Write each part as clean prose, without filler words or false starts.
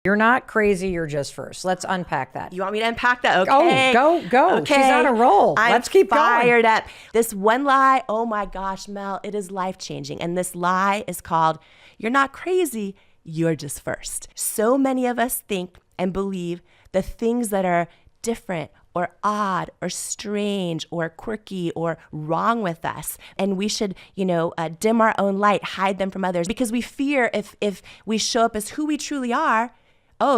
You're not crazy, you're just first. Let's unpack that. You want me to unpack that? Okay. Go. Okay. She's on a roll. Let's keep going. I'm fired up. This one lie, oh my gosh, Mel, it is life-changing. And this lie is called, you're not crazy, you're just first. So many of us think and believe the things that are different or odd or strange or quirky or wrong with us. And we should, dim our own light, hide them from others, because we fear if we show up as who we truly are,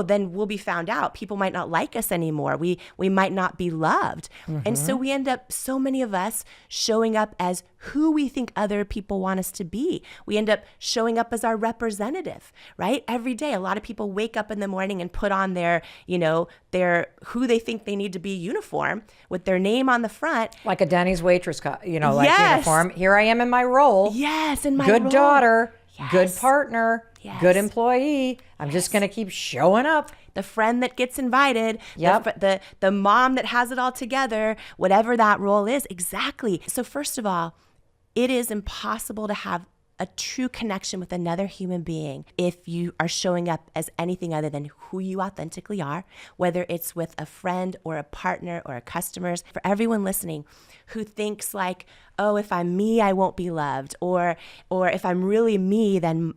then we'll be found out. People might not like us anymore. We might not be loved. And so we end up, so many of us, showing up as who we think other people want us to be. We end up showing up as our representative, right? Every day, a lot of people wake up in the morning and put on their who they think they need to be uniform with their name on the front. Like a Denny's waitress, like Yes. uniform. Here I am in my role. Yes, in my role. Good daughter. Yes. Good partner, Yes. good employee. I'm just going to keep showing up. The friend that gets invited, Yep. the mom that has it all together, whatever that role is. Exactly. So first of all, it is impossible to have a true connection with another human being if you are showing up as anything other than who you authentically are, whether it's with a friend or a partner or a customer. For everyone listening who thinks like, oh, if I'm me, I won't be loved, or if I'm really me, then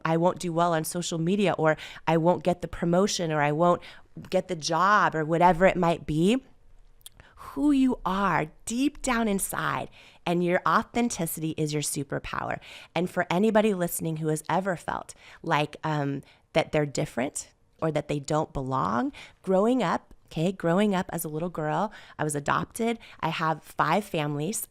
I won't do well on social media, or I won't get the promotion, or I won't get the job, or whatever it might be. Who you are deep down inside and your authenticity is your superpower. And for anybody listening who has ever felt like that they're different or that they don't belong, growing up as a little girl, I was adopted. I have 5 families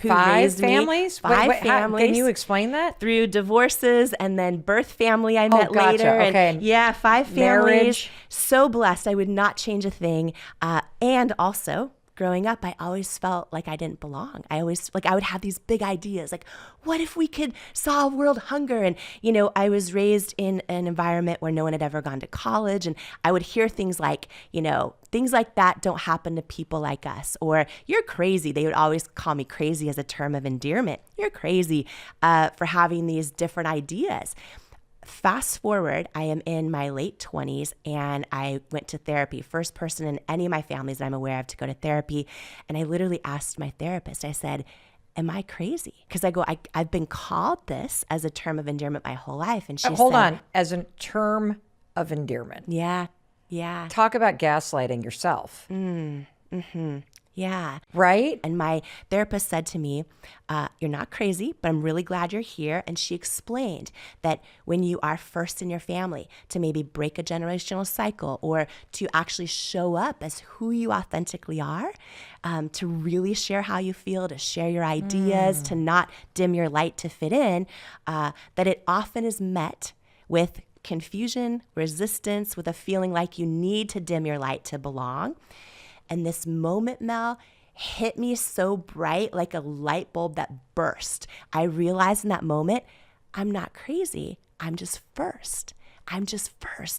who raised me. 5 families? Five families. Can you explain that? Through divorces and then birth family I met gotcha. later. Okay. And 5 families. Marriage. So blessed. I would not change a thing. And also, growing up, I always felt like I didn't belong. I would have these big ideas, like, what if we could solve world hunger? And, I was raised in an environment where no one had ever gone to college. And I would hear things like, things like that don't happen to people like us. Or you're crazy. They would always call me crazy as a term of endearment. You're crazy for having these different ideas. Fast forward, I am in my late 20s and I went to therapy. First person in any of my families that I'm aware of to go to therapy. And I literally asked my therapist, I said, am I crazy? Because I've been called this as a term of endearment my whole life. And she said, Hold on. As a term of endearment. Yeah. Talk about gaslighting yourself. Yeah. Right? And my therapist said to me, you're not crazy, but I'm really glad you're here. And she explained that when you are first in your family, to maybe break a generational cycle or to actually show up as who you authentically are, to really share how you feel, to share your ideas, to not dim your light to fit in, that it often is met with confusion, resistance, with a feeling like you need to dim your light to belong. And this moment, Mel, hit me so bright, like a light bulb that burst. I realized in that moment, I'm not crazy. I'm just first.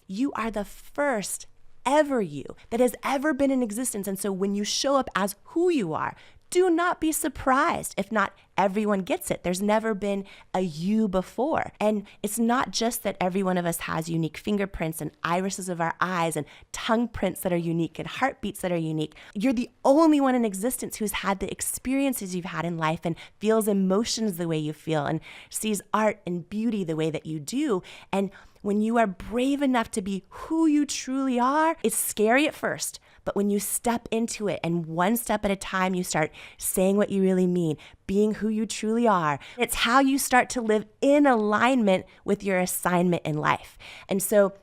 You are the first ever you that has ever been in existence. And so when you show up as who you are, do not be surprised if not everyone gets it. There's never been a you before. And it's not just that every one of us has unique fingerprints and irises of our eyes and tongue prints that are unique and heartbeats that are unique. You're the only one in existence who's had the experiences you've had in life and feels emotions the way you feel and sees art and beauty the way that you do. And when you are brave enough to be who you truly are, it's scary at first. But when you step into it and one step at a time, you start saying what you really mean, being who you truly are. It's how you start to live in alignment with your assignment in life. And so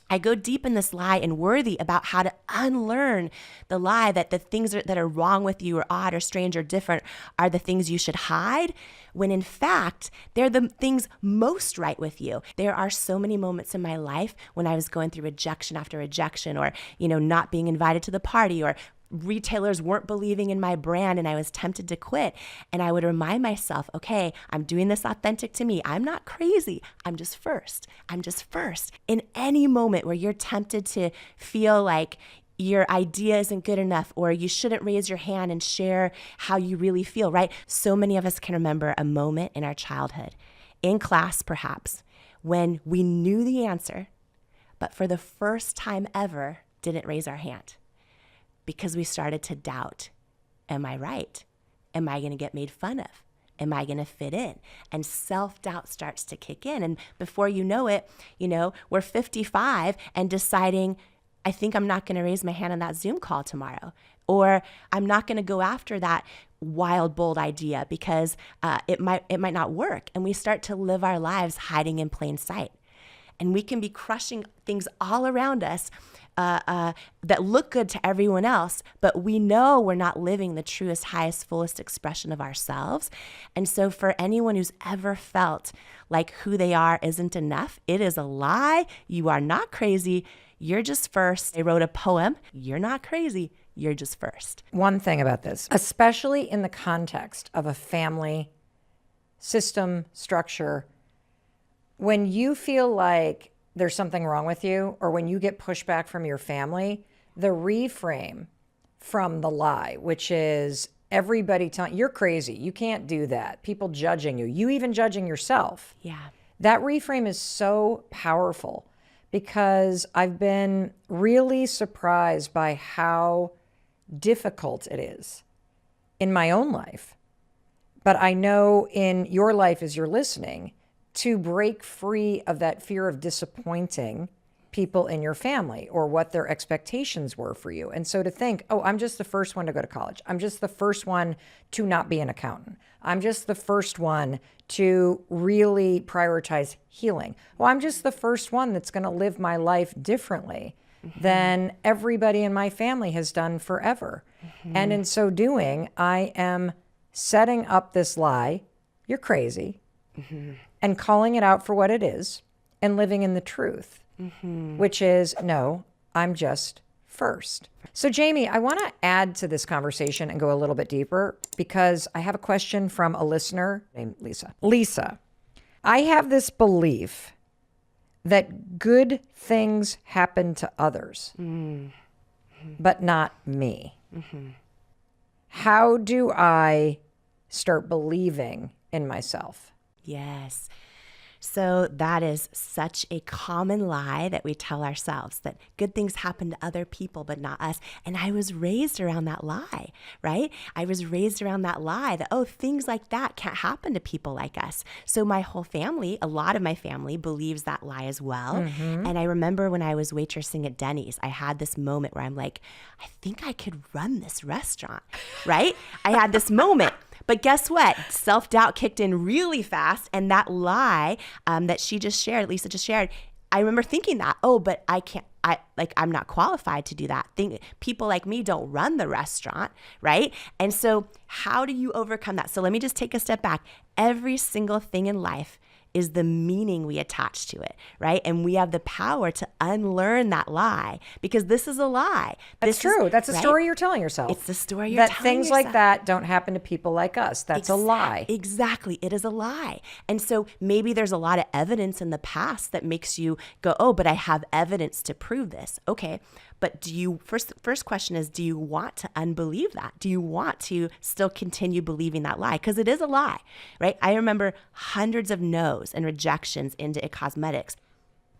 I go deep in this lie and worthy about how to unlearn the lie that the things that are wrong with you or odd or strange or different are the things you should hide, when in fact, they're the things most right with you. There are so many moments in my life when I was going through rejection after rejection or, not being invited to the party or retailers weren't believing in my brand and I was tempted to quit. And I would remind myself, okay, I'm doing this authentic to me. I'm not crazy. I'm just first. In any moment where you're tempted to feel like your idea isn't good enough or you shouldn't raise your hand and share how you really feel, right? So many of us can remember a moment in our childhood, in class perhaps, when we knew the answer, but for the first time ever, didn't raise our hand because we started to doubt, am I right? Am I going to get made fun of? Am I going to fit in? And self-doubt starts to kick in. And before you know it, we're 55 and deciding, I think I'm not going to raise my hand on that Zoom call tomorrow. Or I'm not going to go after that wild, bold idea because it might not work. And we start to live our lives hiding in plain sight. And we can be crushing things all around us that look good to everyone else, but we know we're not living the truest, highest, fullest expression of ourselves. And so for anyone who's ever felt like who they are isn't enough, it is a lie. You are not crazy. You're just first. I wrote a poem. You're not crazy. You're just first. One thing about this, especially in the context of a family system structure, when you feel like there's something wrong with you, or when you get pushback from your family, the reframe from the lie, which is everybody telling you're crazy, you can't do that, people judging you even judging yourself. Yeah. That reframe is so powerful because I've been really surprised by how difficult it is in my own life. But I know in your life as you're listening, to break free of that fear of disappointing people in your family or what their expectations were for you. And so to think, oh, I'm just the first one to go to college. I'm just the first one to not be an accountant. I'm just the first one to really prioritize healing. Well, I'm just the first one that's going to live my life differently than everybody in my family has done forever. And in so doing, I am setting up this lie, you're crazy, and calling it out for what it is and living in the truth, which is, no, I'm just first. So Jamie, I want to add to this conversation and go a little bit deeper because I have a question from a listener named Lisa. Lisa, I have this belief that good things happen to others, but not me. How do I start believing in myself? Yes. So that is such a common lie that we tell ourselves, that good things happen to other people, but not us. And I was raised around that lie, right? I was raised around that lie that, oh, things like that can't happen to people like us. So my whole family, a lot of my family believes that lie as well. And I remember when I was waitressing at Denny's, I had this moment where I'm like, I think I could run this restaurant, right? I had this moment. But guess what? Self-doubt kicked in really fast. And that lie that Lisa just shared, I remember thinking that, oh, but I'm not qualified to do that. People like me don't run the restaurant, right? And so how do you overcome that? So let me just take a step back. Every single thing in life is the meaning we attach to it, right? And we have the power to unlearn that lie because this is a lie. That's true. That's a story you're telling yourself. It's the story you're telling yourself. That things like that don't happen to people like us. That's a lie. Exactly. It is a lie. And so maybe there's a lot of evidence in the past that makes you go, oh, but I have evidence to prove this. Okay. But first question is, do you want to unbelieve that? Do you want to still continue believing that lie? Because it is a lie, right? I remember hundreds of no's and rejections into It Cosmetics.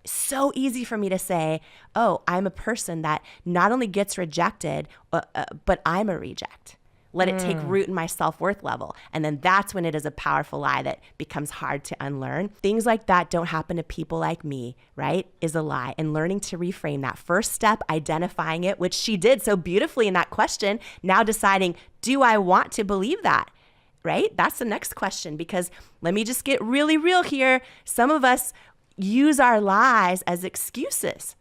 So easy for me to say, oh, I'm a person that not only gets rejected, but I'm a reject. Let it take root in my self-worth level. And then that's when it is a powerful lie that becomes hard to unlearn. Things like that don't happen to people like me, right? Is a lie. And learning to reframe that first step, identifying it, which she did so beautifully in that question, now deciding, do I want to believe that? Right? That's the next question, because let me just get really real here. Some of us use our lies as excuses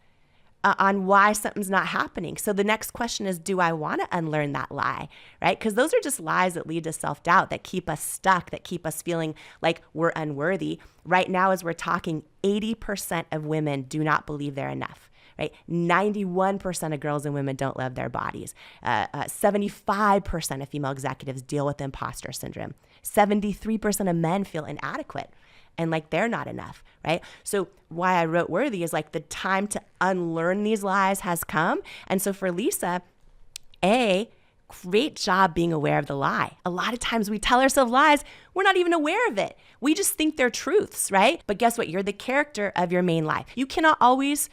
on why something's not happening. So the next question is, do I want to unlearn that lie, right? Because those are just lies that lead to self-doubt, that keep us stuck, that keep us feeling like we're unworthy. Right now, as we're talking, 80% of women do not believe they're enough, right? 91% of girls and women don't love their bodies. 75% of female executives deal with imposter syndrome. 73% of men feel inadequate and like they're not enough, right? So why I wrote Worthy is like the time to unlearn these lies has come. And so for Lisa, great job being aware of the lie. A lot of times we tell ourselves lies We're not even aware of it. We just think they're truths, right? But guess what? You're the character of your main life. You cannot always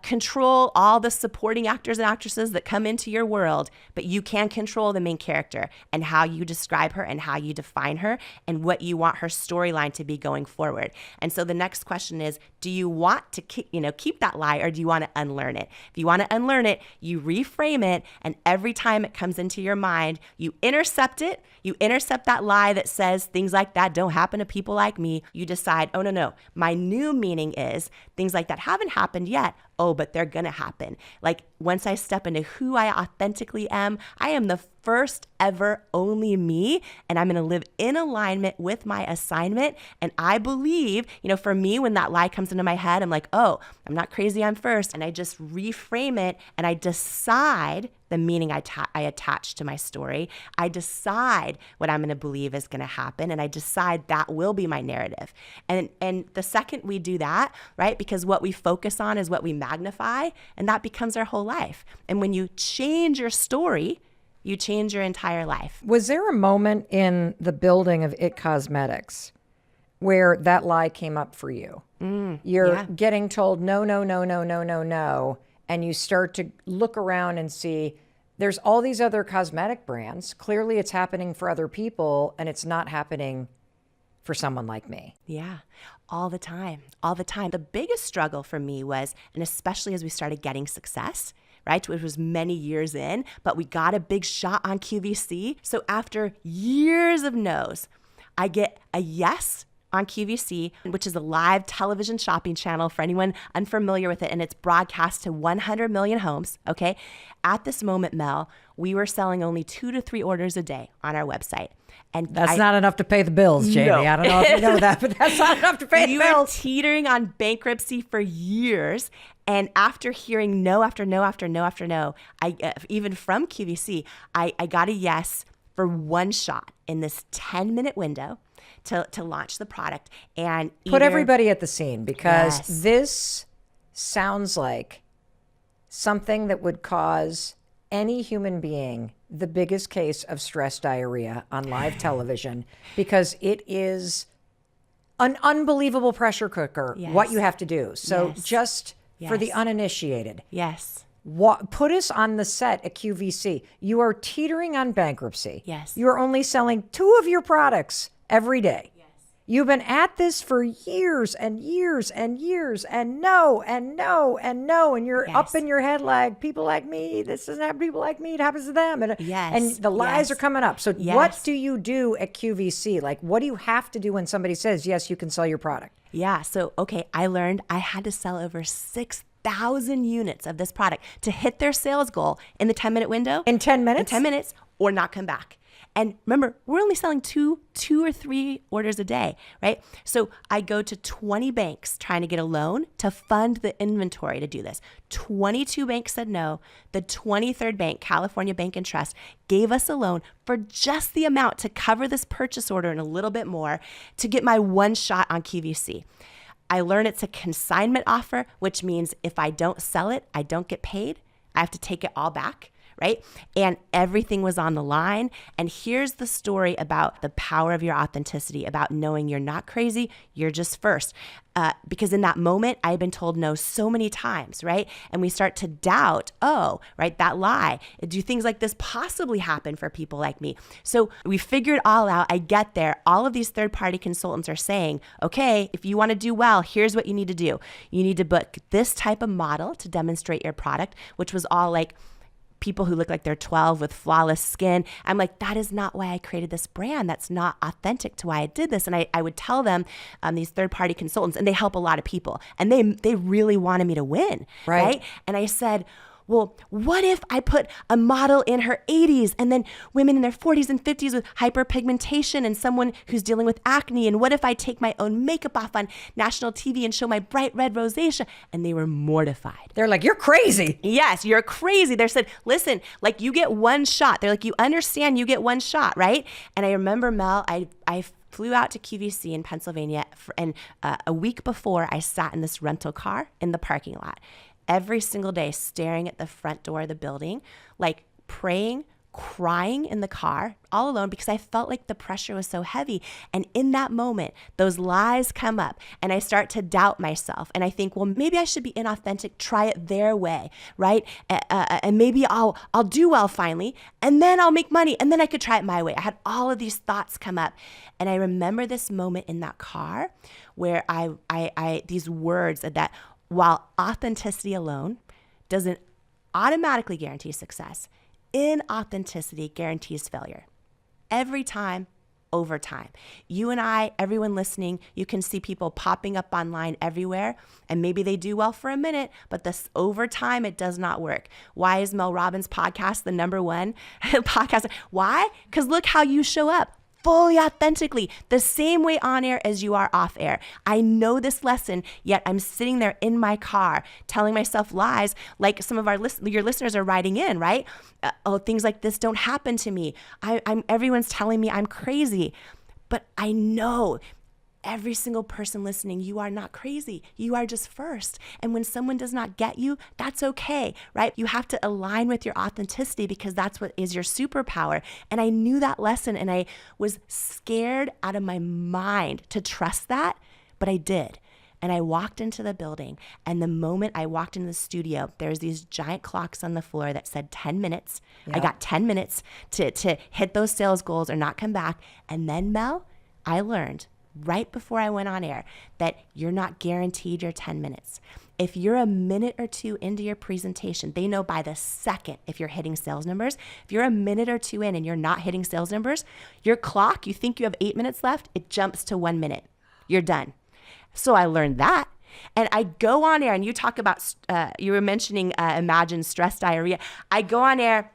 control all the supporting actors and actresses that come into your world, but you can control the main character and how you describe her and how you define her and what you want her storyline to be going forward. And so the next question is, do you want to keep that lie, or do you want to unlearn it? If you want to unlearn it, you reframe it, and every time it comes into your mind, you intercept it. You intercept that lie that says things like that don't happen to people like me. You decide, oh, no, my new meaning is things like that haven't happened yet. Oh, but they're going to happen. Like once I step into who I authentically am, I am the first ever only me, and I'm going to live in alignment with my assignment. And I believe, for me, when that lie comes into my head, I'm like, oh, I'm not crazy, I'm first. And I just reframe it, and I decide the meaning I attach to my story. I decide what I'm going to believe is going to happen, and I decide that will be my narrative. And the second we do that, right, because what we focus on is what we magnify, and that becomes our whole life. And when you change your story, you change your entire life. Was there a moment in the building of It Cosmetics where that lie came up for you? You're getting told no, no, no, no, no, no, no, and you start to look around and see there's all these other cosmetic brands. Clearly it's happening for other people, and it's not happening for someone like me. Yeah, all the time, all the time. The biggest struggle for me was, and especially as we started getting success, right? It was many years in, but we got a big shot on QVC. So after years of no's, I get a yes on QVC, which is a live television shopping channel for anyone unfamiliar with it, and it's broadcast to 100 million homes, okay? At this moment, Mel, we were selling only 2 to 3 orders a day on our website. And that's not enough to pay the bills, Jamie. No. I don't know if you know that, but that's not enough to pay the bills. You were teetering on bankruptcy for years. And after hearing no after no after no after no, even from QVC, I got a yes for one shot in this 10-minute window to launch the product. And put everybody at the scene, because this sounds like something that would cause any human being the biggest case of stress diarrhea on live television, because it is an unbelievable pressure cooker, what you have to do. So just for the uninitiated. Yes. Put us on the set at QVC. You are teetering on bankruptcy. Yes. You are only selling 2 of your products every day. Yes. You've been at this for years and years and years, and no, and no, and no. And you're up in your head like, people like me, this doesn't happen to people like me, it happens to them. And, and the lies are coming up. So what do you do at QVC? Like, what do you have to do when somebody says, yes, you can sell your product? Yeah. So, okay, I learned I had to sell over 6,000 units of this product to hit their sales goal in the 10-minute window. In 10 minutes? In 10 minutes, or not come back. And remember, we're only selling two or 3 orders a day, right? So I go to 20 banks trying to get a loan to fund the inventory to do this. 22 banks said no. The 23rd bank, California Bank and Trust, gave us a loan for just the amount to cover this purchase order and a little bit more to get my one shot on QVC. I learned it's a consignment offer, which means if I don't sell it, I don't get paid. I have to take it all back, right? And everything was on the line. And here's the story about the power of your authenticity, about knowing you're not crazy, you're just first. Because in that moment, I had been told no so many times, right? And we start to doubt, right, that lie. Do things like this possibly happen for people like me? So we figured all out. I get there. All of these third-party consultants are saying, okay, if you want to do well, here's what you need to do. You need to book this type of model to demonstrate your product, which was all like people who look like they're 12 with flawless skin. I'm like, that is not why I created this brand. That's not authentic to why I did this. And I would tell them, these third-party consultants, and they help a lot of people, and they really wanted me to win, right? And I said, well, what if I put a model in her 80s and then women in their 40s and 50s with hyperpigmentation and someone who's dealing with acne? And what if I take my own makeup off on national TV and show my bright red rosacea? And they were mortified. They're like, you're crazy. Yes, you're crazy. They said, listen, like, you get one shot. They're like, you understand you get one shot, right? And I remember, Mel, I flew out to QVC in Pennsylvania, and a week before, I sat in this rental car in the parking lot every single day, staring at the front door of the building, like praying, crying in the car all alone because I felt like the pressure was so heavy. And in that moment, those lies come up and I start to doubt myself. And I think, well, maybe I should be inauthentic, try it their way, right? And maybe I'll do well finally, and then I'll make money, and then I could try it my way. I had all of these thoughts come up. And I remember this moment in that car where I these words that while authenticity alone doesn't automatically guarantee success, inauthenticity guarantees failure. Every time, over time. You and I, everyone listening, you can see people popping up online everywhere, and maybe they do well for a minute, but this over time, it does not work. Why is Mel Robbins' podcast the #1 podcast? Why? Because look how you show up. Fully authentically, the same way on air as you are off air. I know this lesson, yet I'm sitting there in my car telling myself lies like some of your listeners are writing in, right? Things like this don't happen to me. Everyone's telling me I'm crazy. But I know every single person listening, you are not crazy. You are just first. And when someone does not get you, that's okay, right? You have to align with your authenticity because that's what is your superpower. And I knew that lesson and I was scared out of my mind to trust that, but I did. And I walked into the building, and the moment I walked into the studio, there's these giant clocks on the floor that said 10 minutes. Yeah. I got 10 minutes to hit those sales goals or not come back. And then, Mel, I learned right before I went on air that you're not guaranteed your 10 minutes. If you're a minute or two into your presentation, they know by the second if you're hitting sales numbers. If you're a minute or two in and you're not hitting sales numbers, your clock, you think you have 8 minutes left, it jumps to 1 minute. You're done. So I learned that. And I go on air, and you talk about, you were mentioning Imagine stress diarrhea. I go on air,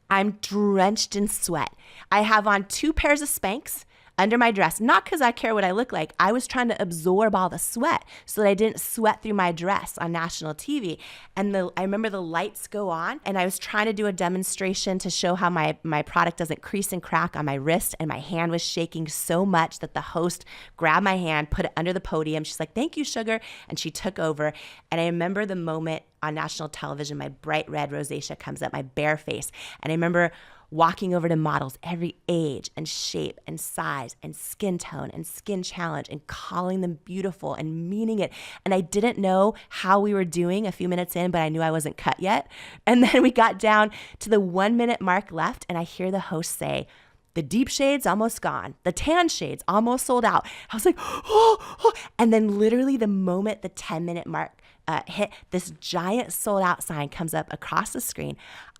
I'm drenched in sweat. I have on 2 pairs of Spanx under my dress, not because I care what I look like. I was trying to absorb all the sweat so that I didn't sweat through my dress on national TV. And I remember the lights go on, and I was trying to do a demonstration to show how my product doesn't crease and crack on my wrist, and my hand was shaking so much that the host grabbed my hand, put it under the podium. She's like, "Thank you, sugar," and she took over. And I remember the moment on national television, my bright red rosacea comes up, my bare face. And I remember walking over to models every age and shape and size and skin tone and skin challenge and calling them beautiful and meaning it. And I didn't know how we were doing a few minutes in, but I knew I wasn't cut yet. And then we got down to the 1 minute mark left, and I hear the host say, "The deep shade's almost gone. The tan shade's almost sold out." I was like, oh. And then literally the moment the 10-minute mark hit, this giant sold out sign comes up across the screen.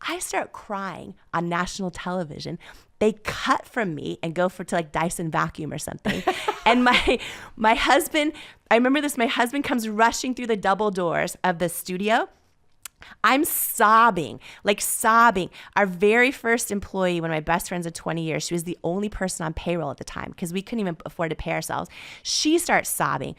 I start crying on national television. They cut from me and go to like Dyson vacuum or something. And my husband, I remember this, my husband comes rushing through the double doors of the studio. I'm sobbing. Our very first employee, one of my best friends of 20 years, she was the only person on payroll at the time because we couldn't even afford to pay ourselves. She starts sobbing.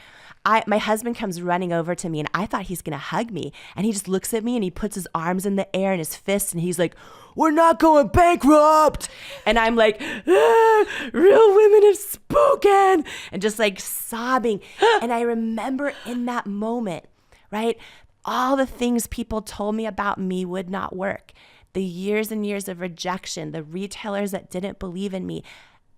My husband comes running over to me, and I thought he's going to hug me. And he just looks at me, and he puts his arms in the air and his fists, and he's like, "We're not going bankrupt." And I'm like, "Real women have spoken," and just like sobbing. And I remember in that moment, right, all the things people told me about me would not work. The years and years of rejection, the retailers that didn't believe in me,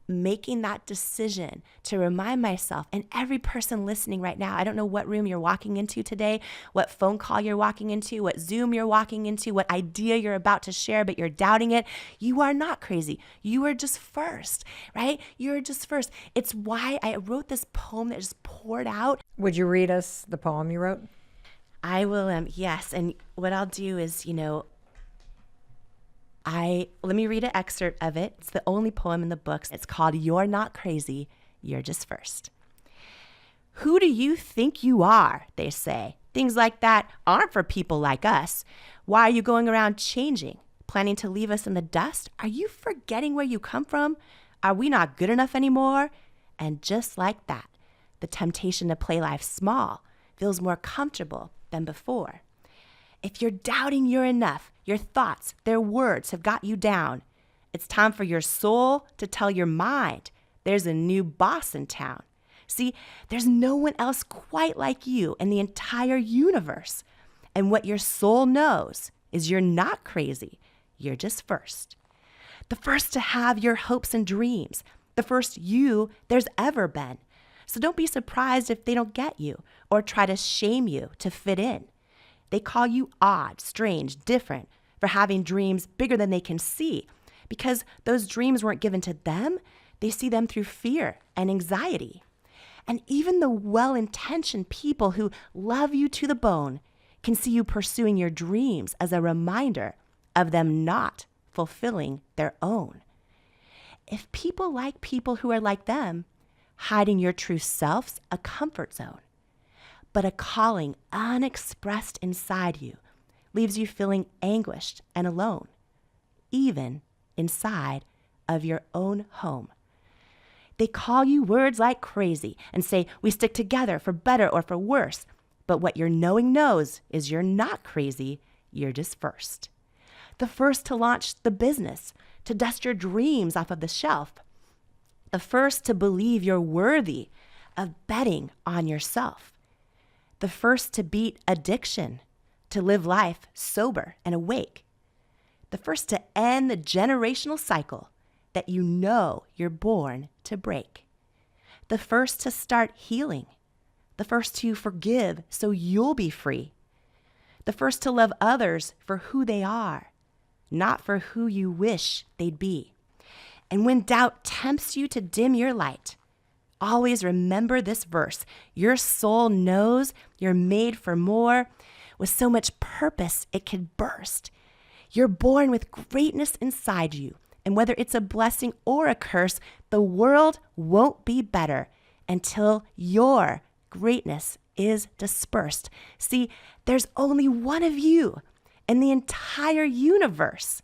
making that decision to remind myself, and every person listening right now, I don't know what room you're walking into today, what phone call you're walking into, what Zoom you're walking into, what idea you're about to share, but you're doubting it. You are not crazy. You are just first, right? You're just first. It's why I wrote this poem that just poured out. Would you read us the poem you wrote? I will, yes. And what I'll do is, let me read an excerpt of it. It's the only poem in the books. It's called "You're Not Crazy, You're Just First." "Who do you think you are?" they say. "Things like that aren't for people like us. Why are you going around changing, planning to leave us in the dust? Are you forgetting where you come from? Are we not good enough anymore?" And just like that, the temptation to play life small feels more comfortable than before. If you're doubting you're enough, your thoughts, their words have got you down. It's time for your soul to tell your mind there's a new boss in town. See, there's no one else quite like you in the entire universe. And what your soul knows is you're not crazy. You're just first. the first to have your hopes and dreams, the first you there's ever been. So don't be surprised if they don't get you or try to shame you to fit in. They call you odd, strange, different for having dreams bigger than they can see because those dreams weren't given to them. They see them through fear and anxiety. And even the well-intentioned people who love you to the bone can see you pursuing your dreams as a reminder of them not fulfilling their own. If people like people who are like them, hiding your true self's a comfort zone. But a calling unexpressed inside you leaves you feeling anguished and alone, even inside of your own home. They call you words like crazy and say, we stick together for better or for worse. But what your knowing knows is you're not crazy, you're just first. The first to launch the business, to dust your dreams off of the shelf. The first to believe you're worthy of betting on yourself. The first to beat addiction, to live life sober and awake. The first to end the generational cycle that you know you're born to break. The first to start healing. The first to forgive so you'll be free. The first to love others for who they are, not for who you wish they'd be. And when doubt tempts you to dim your light, always remember this verse. Your soul knows you're made for more, with so much purpose it could burst. You're born with greatness inside you, and whether it's a blessing or a curse, the world won't be better until your greatness is dispersed. See, there's only one of you in the entire universe,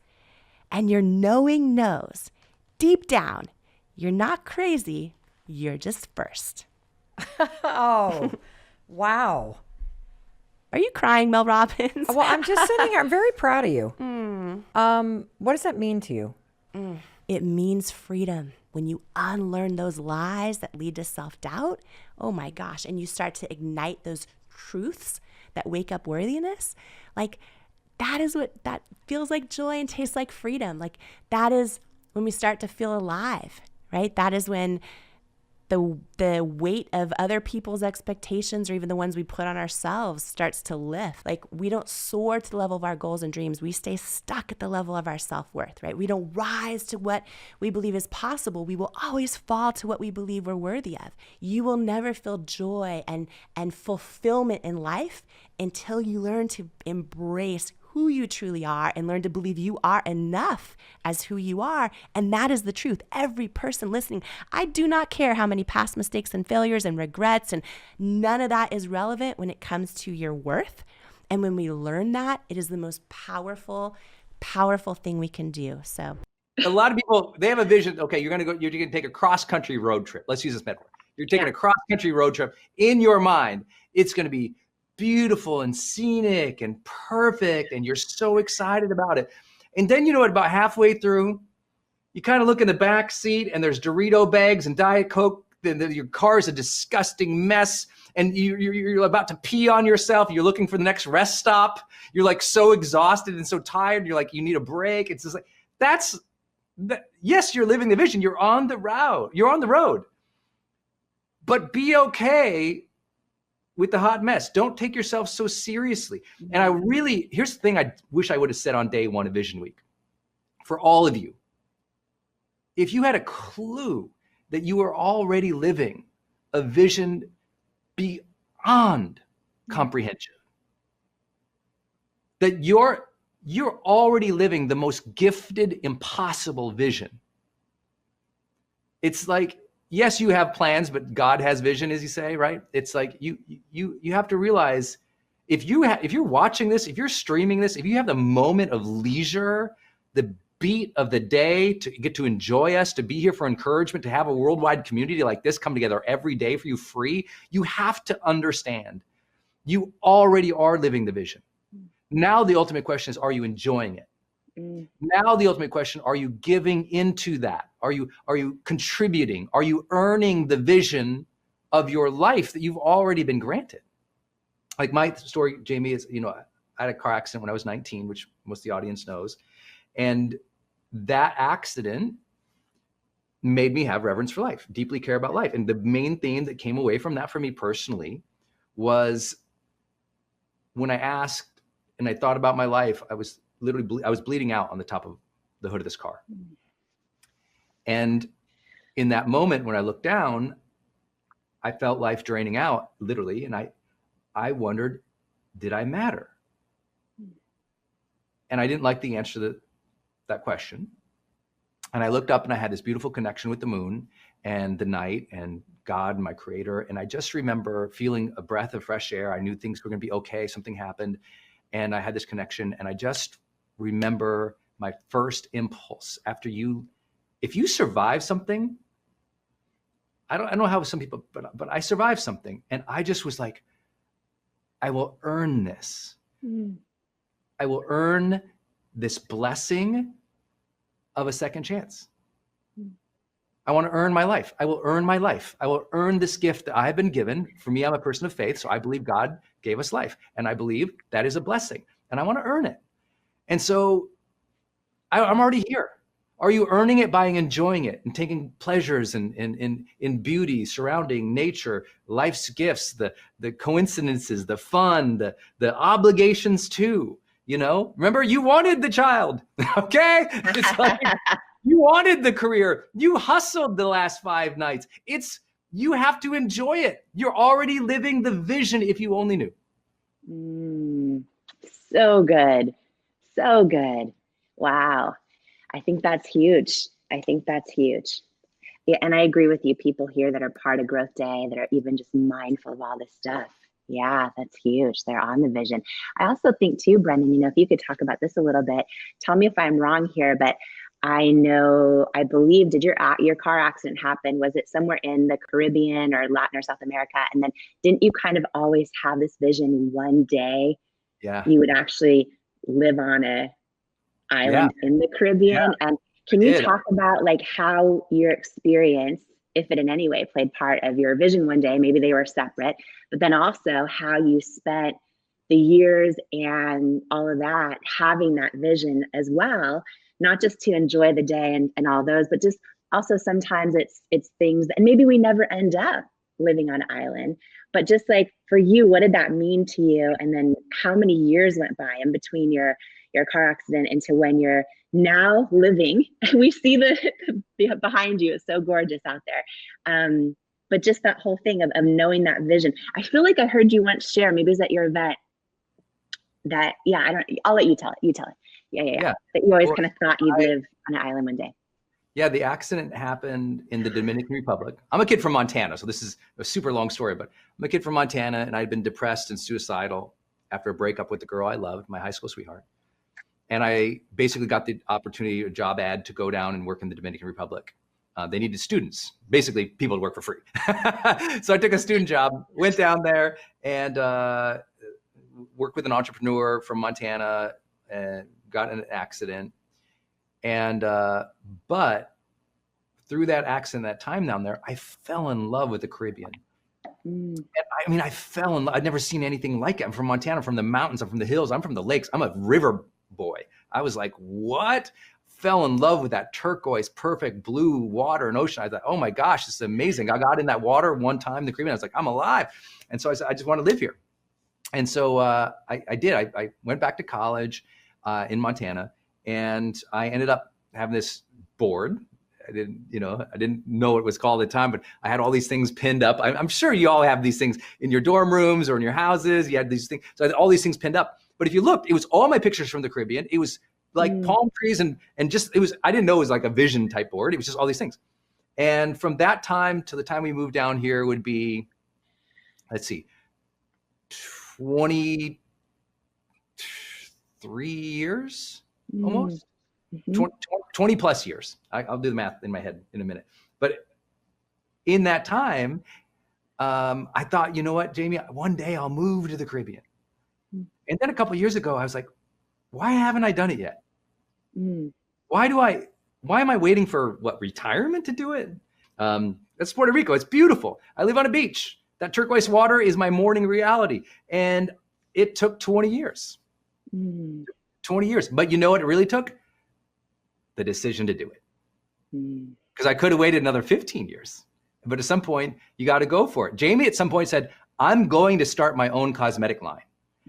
and your knowing knows deep down you're not crazy, you're just first. Oh, wow. Are you crying, Mel Robbins? Well, I'm just sitting here. I'm very proud of you. What does that mean to you? It means freedom. When you unlearn those lies that lead to self-doubt, oh my gosh, and you start to ignite those truths that wake up worthiness, like that is what that feels like joy and tastes like freedom. Like that is when we start to feel alive, right? That is when the weight of other people's expectations or even the ones we put on ourselves starts to lift. Like we don't soar to the level of our goals and dreams. We stay stuck at the level of our self-worth, right? We don't rise to what we believe is possible. We will always fall to what we believe we're worthy of. You will never feel joy and fulfillment in life until you learn to embrace who you truly are and learn to believe you are enough as who you are. And that is the truth. Every person listening, I do not care how many past mistakes and failures and regrets, and none of that is relevant when it comes to your worth. And when we learn that, it is the most powerful thing we can do. So a lot of people, they have a vision. Okay, you're going to take a cross-country road trip. Let's use this metaphor. You're taking a cross-country road trip. In your mind, it's going to be beautiful and scenic and perfect, and you're so excited about it. And then, you know what, about halfway through, you kind of look in the back seat and there's Dorito bags and Diet Coke. Your car is a disgusting mess, and you're about to pee on yourself. You're looking for the next rest stop. You're like so exhausted and so tired. You're like, you need a break. It's just like, yes, you're living the vision. You're on the route. You're on the road. But be okay with the hot mess. Don't take yourself so seriously. And here's the thing I wish I would have said on day one of Vision Week. For all of you, if you had a clue that you were already living a vision beyond comprehension, that you're already living the most gifted, impossible vision. It's like, yes, you have plans, but God has vision, as you say, right? It's like you have to realize if you're watching this, if you're streaming this, if you have the moment of leisure, the beat of the day to get to enjoy us, to be here for encouragement, to have a worldwide community like this come together every day for you free, you have to understand you already are living the vision. Now the ultimate question is, are you enjoying it? Now the ultimate question, are you giving into that? Are you contributing? Are you earning the vision of your life that you've already been granted? Like my story, Jamie, is, I had a car accident when I was 19, which most of the audience knows. And that accident made me have reverence for life, deeply care about life. And the main theme that came away from that for me personally was when I asked and I thought about my life, I was literally, I was bleeding out on the top of the hood of this car. And in that moment, when I looked down, I felt life draining out, literally. And I wondered, did I matter? And I didn't like the answer to that question. And I looked up and I had this beautiful connection with the moon and the night and God and my creator. And I just remember feeling a breath of fresh air. I knew things were going to be okay. Something happened. And I had this connection. And I just remember my first impulse after if you survive something, I don't know how some people, but I survived something. And I just was like, I will earn this. I will earn this blessing of a second chance. I want to earn my life. I will earn my life. I will earn this gift that I have been given. For me, I'm a person of faith, so I believe God gave us life. And I believe that is a blessing. And I want to earn it. And so I'm already here. Are you earning it by enjoying it and taking pleasures in beauty, surrounding nature, life's gifts, the coincidences, the fun, the obligations too? Remember, you wanted the child, okay? It's like you wanted the career. You hustled the last 5 nights. You have to enjoy it. You're already living the vision if you only knew. So good. So good. Wow. I think that's huge. Yeah, and I agree with you. People here that are part of Growth Day, that are even just mindful of all this stuff. Yeah, that's huge. They're on the vision. I also think too, Brendan, if you could talk about this a little bit, tell me if I'm wrong here, but I believe, did your car accident happen? Was it somewhere in the Caribbean or Latin or South America? And then didn't you kind of always have this vision one day you would actually live on a island in the Caribbean? And can you talk about like how your experience, if it in any way played part of your vision one day, maybe they were separate, but then also how you spent the years and all of that, having that vision as well, not just to enjoy the day and all those, but just also sometimes it's things that, and maybe we never end up living on an island, but just like for you, what did that mean to you? And then how many years went by in between your car accident into when you're now living? We see the behind you, it's so gorgeous out there. But just that whole thing of knowing that vision. I feel like I heard you once share, maybe it was at your event, that, I'll let you tell it. You tell it. Yeah. That you always kind of thought you'd live on an island one day. Yeah, the accident happened in the Dominican Republic. I'm a kid from Montana, so this is a super long story, but I'm a kid from Montana, and I'd been depressed and suicidal after a breakup with the girl I loved, my high school sweetheart. And I basically got the opportunity, a job ad, to go down and work in the Dominican Republic. They needed students, basically people to work for free. So I took a student job, went down there, and worked with an entrepreneur from Montana, and got in an accident. And but through that accident, that time down there, I fell in love with the Caribbean. And I fell in love. I'd never seen anything like it. I'm from Montana, I'm from the mountains, I'm from the hills, I'm from the lakes. I'm a river boy. I was like, what? Fell in love with that turquoise, perfect blue water and ocean. I thought, oh my gosh, this is amazing. I got in that water one time, the Caribbean. I was like, I'm alive. And so I said, I just want to live here. And so I did. I went back to college in Montana, and I ended up having this board. I didn't know what it was called at the time, but I had all these things pinned up. I'm sure you all have these things in your dorm rooms or in your houses. You had these things. So I had all these things pinned up. But if you looked, it was all my pictures from the Caribbean. It was like palm trees and just, I didn't know it was like a vision type board. It was just all these things. And from that time to the time we moved down here would be, let's see, 23 years almost. 20 plus years. I'll do the math in my head in a minute. But in that time, I thought, you know what, Jamie, one day I'll move to the Caribbean. And then a couple of years ago, I was like, why haven't I done it yet? Why am I waiting for retirement to do it? That's Puerto Rico. It's beautiful. I live on a beach. That turquoise water is my morning reality. And it took 20 years. 20 years. But you know what it really took? the decision to do it. Mm. Because I could have waited another 15 years. But at some point, you got to go for it. Jamie at some point said, I'm going to start my own cosmetic line.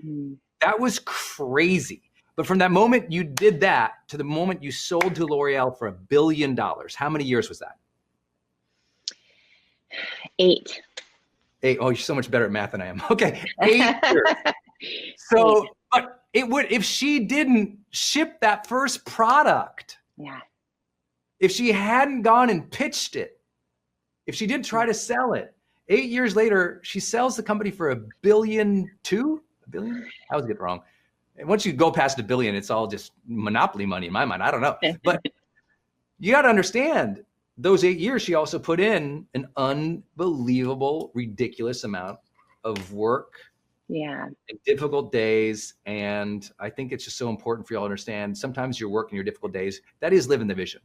Mm. That was crazy. But from that moment you did that to the moment you sold to L'Oreal for $1 billion, how many years was that? 8. 8. Oh, you're so much better at math than I am. Okay, 8 years. So, but it would, if she didn't ship that first product, Yeah. if she hadn't gone and pitched it, if she didn't try to sell it, 8 years later, she sells the company for $1.2 billion. $1 billion? I was getting it wrong. And once you go past $1 billion, it's all just monopoly money in my mind. I don't know. But you got to understand, those 8 years, she also put in an unbelievable, ridiculous amount of work. Yeah. And difficult days. And I think it's just so important for y'all to understand, sometimes your work and your difficult days, that is living the vision.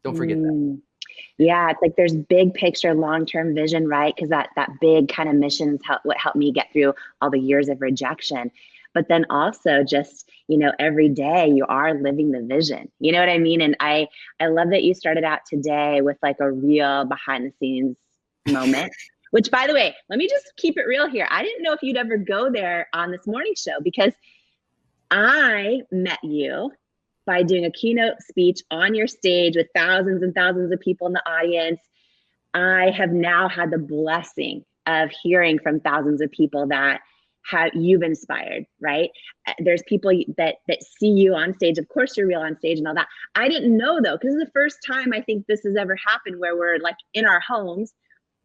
Don't forget that. Yeah, it's like there's big picture, long-term vision, right? Because that big kind of mission is what helped me get through all the years of rejection. But then also just, every day you are living the vision. You know what I mean? And I love that you started out today with like a real behind the scenes moment, which, by the way, let me just keep it real here. I didn't know if you'd ever go there on this morning show, because I met you by doing a keynote speech on your stage with thousands and thousands of people in the audience. I have now had the blessing of hearing from thousands of people that you've inspired, right? There's people that see you on stage. Of course, you're real on stage and all that. I didn't know, though, because it's the first time I think this has ever happened where we're like in our homes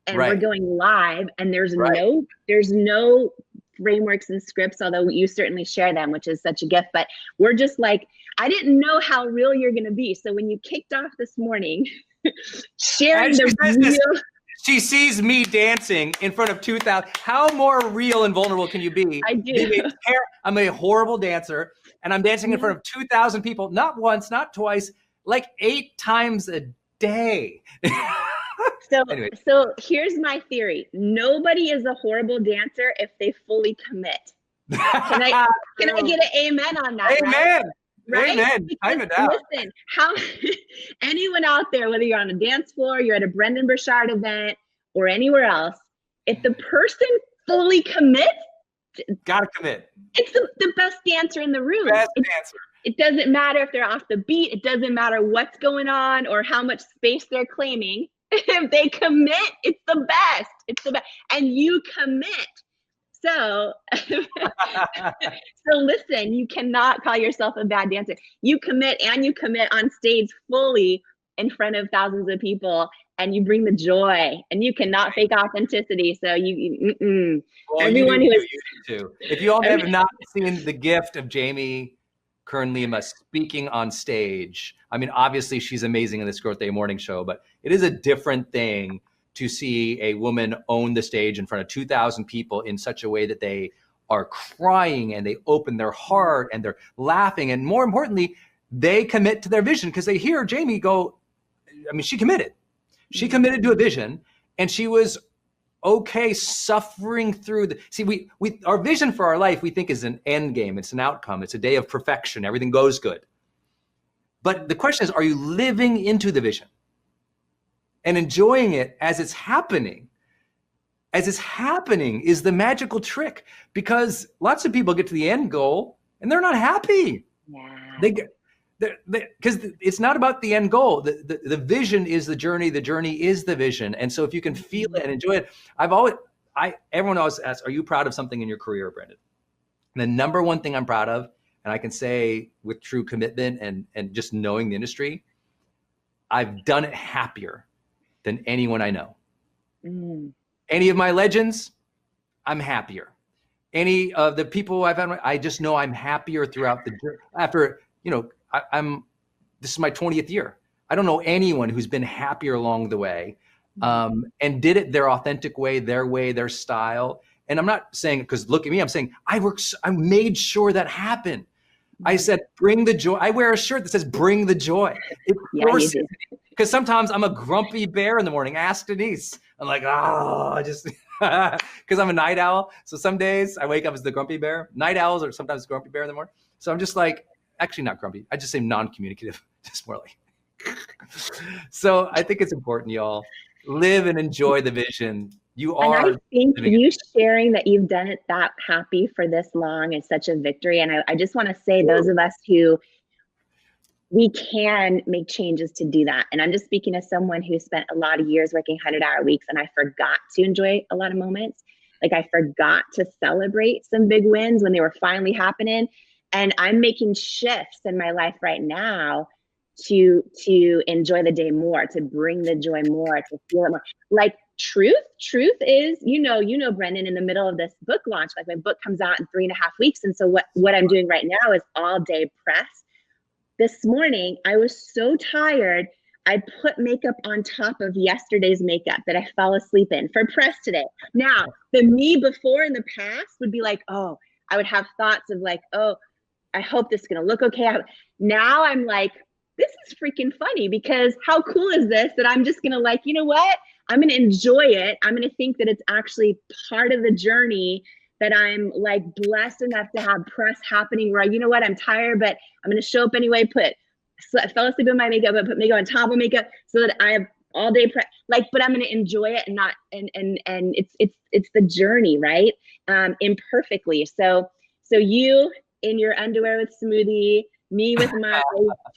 and we're going live, and there's no frameworks and scripts, although you certainly share them, which is such a gift. But we're just like, I didn't know how real you're going to be. So when you kicked off this morning, sharing the real. She sees me dancing in front of 2,000. How more real and vulnerable can you be? I do. I'm a horrible dancer, and I'm dancing in front of 2,000 people, not once, not twice, like 8 times a day. Anyway. So here's my theory. Nobody is a horrible dancer if they fully commit. Can I get an amen on that? Amen. Right? Amen. I'm a doubt. Listen, anyone out there, whether you're on a dance floor, you're at a Brendan Burchard event, or anywhere else, if the person fully commits, gotta commit. It's the best dancer in the room. Dancer. It doesn't matter if they're off the beat. It doesn't matter what's going on or how much space they're claiming. If they commit, it's the best. It's the best. And you commit. So listen, you cannot call yourself a bad dancer. You commit, and you commit on stage fully in front of thousands of people, and you bring the joy, and you cannot fake authenticity. So everyone you too. If you all have not seen the gift of Jamie Kern Lima speaking on stage, I mean, obviously she's amazing in this Growth Day morning show, but it is a different thing to see a woman own the stage in front of 2,000 people in such a way that they are crying and they open their heart and they're laughing. And more importantly, they commit to their vision, because they hear Jamie go, I mean, she committed. She committed to a vision, and she was okay suffering through we our vision for our life, we think, is an end game. It's an outcome. It's a day of perfection. Everything goes good. But the question is, are you living into the vision and enjoying it as it's happening? As it's happening is the magical trick, because lots of people get to the end goal and they're not happy. Yeah. Because it's not about the end goal. The vision is the journey is the vision. And so if you can feel it and enjoy it, everyone always asks, are you proud of something in your career, Brendan? And the number one thing I'm proud of, and I can say with true commitment and just knowing the industry, I've done it happier than anyone I know. Any of my legends, I'm happier. Any of the people I've had, I just know I'm happier throughout the journey. After, this is my 20th year. I don't know anyone who's been happier along the way, and did it their authentic way, their style. And I'm not saying, because look at me, I'm saying I made sure that happened. I said, bring the joy. I wear a shirt that says, bring the joy. It forces me. Because sometimes I'm a grumpy bear in the morning. Ask Denise. I'm like, just because I'm a night owl. So some days I wake up as the grumpy bear. Night owls are sometimes grumpy bear in the morning. So I'm just like, actually not grumpy. I just say non-communicative. just more like. So I think it's important, y'all. Live and enjoy the vision. You And are. I think living you sharing that you've done it that happy for this long is such a victory. And I just want to say, those of us who we can make changes to do that. And I'm just speaking as someone who spent a lot of years working 100-hour weeks, and I forgot to enjoy a lot of moments. Like I forgot to celebrate some big wins when they were finally happening. And I'm making shifts in my life right now to enjoy the day more, to bring the joy more, to feel it more. Like truth is, you know, Brendan, in the middle of this book launch, like my book comes out in 3.5 weeks. And so what I'm doing right now is all day press. This morning, I was so tired, I put makeup on top of yesterday's makeup that I fell asleep in for press today. Now, the me before in the past would be like, oh, I would have thoughts of like, oh, I hope this is gonna look okay. Now I'm like, this is freaking funny, because how cool is this that I'm just gonna like, you know what? I'm gonna enjoy it. I'm gonna think that it's actually part of the journey, that I'm like blessed enough to have press happening where, you know what, I'm tired, but I'm gonna show up anyway, I fell asleep in my makeup, but put makeup on top of makeup so that I have all day press, like, but I'm gonna enjoy it and not, and it's the journey, right? Imperfectly. So you in your underwear with smoothie, me with my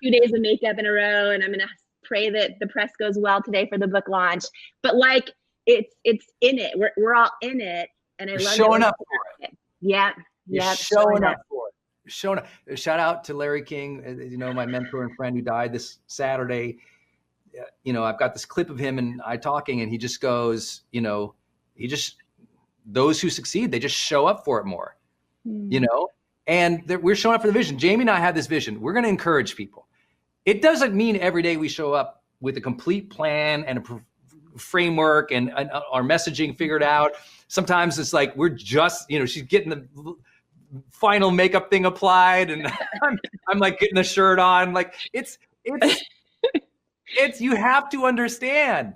2 days of makeup in a row, and I'm gonna pray that the press goes well today for the book launch. But like, it's in it. We're all in it. And I love showing up for it. Yeah. You're showing up for it. Showing up. Shout out to Larry King, you know, my mentor and friend who died this Saturday. You know, I've got this clip of him and I talking, and he just goes, you know, those who succeed, they just show up for it more, you know, and we're showing up for the vision. Jamie and I have this vision. We're going to encourage people. It doesn't mean every day we show up with a complete plan and a framework and our messaging figured out. Sometimes it's like, we're just, you know, she's getting the final makeup thing applied and I'm like getting the shirt on. Like it's, you have to understand,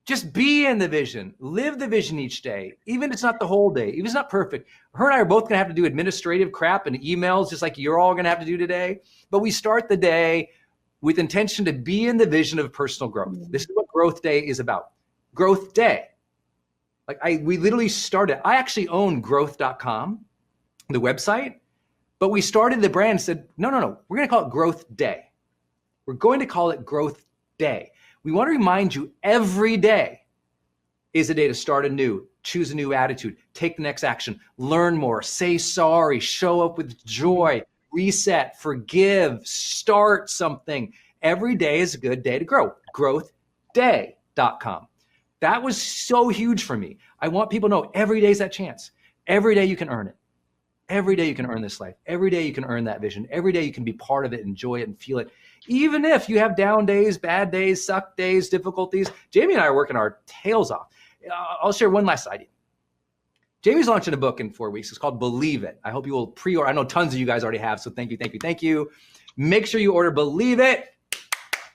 just be in the vision, live the vision each day. Even if it's not the whole day, even if it's not perfect. Her and I are both going to have to do administrative crap and emails, just like you're all going to have to do today. But we start the day with intention to be in the vision of personal growth. This is what Growth Day is about. Growth Day. Like we literally started, I actually own growth.com, the website, but we started the brand and said, no, we're going to call it Growth Day. We're going to call it Growth Day. We want to remind you every day is a day to start anew, choose a new attitude, take the next action, learn more, say sorry, show up with joy, reset, forgive, start something. Every day is a good day to grow. growthday.com. That was so huge for me. I want people to know every day is that chance. Every day you can earn it. Every day you can earn this life. Every day you can earn that vision. Every day you can be part of it, enjoy it, and feel it. Even if you have down days, bad days, suck days, difficulties. Jamie and I are working our tails off. I'll share one last idea. Jamie's launching a book in 4 weeks. It's called Believe It. I hope you will pre-order. I know tons of you guys already have, so thank you. Make sure you order Believe It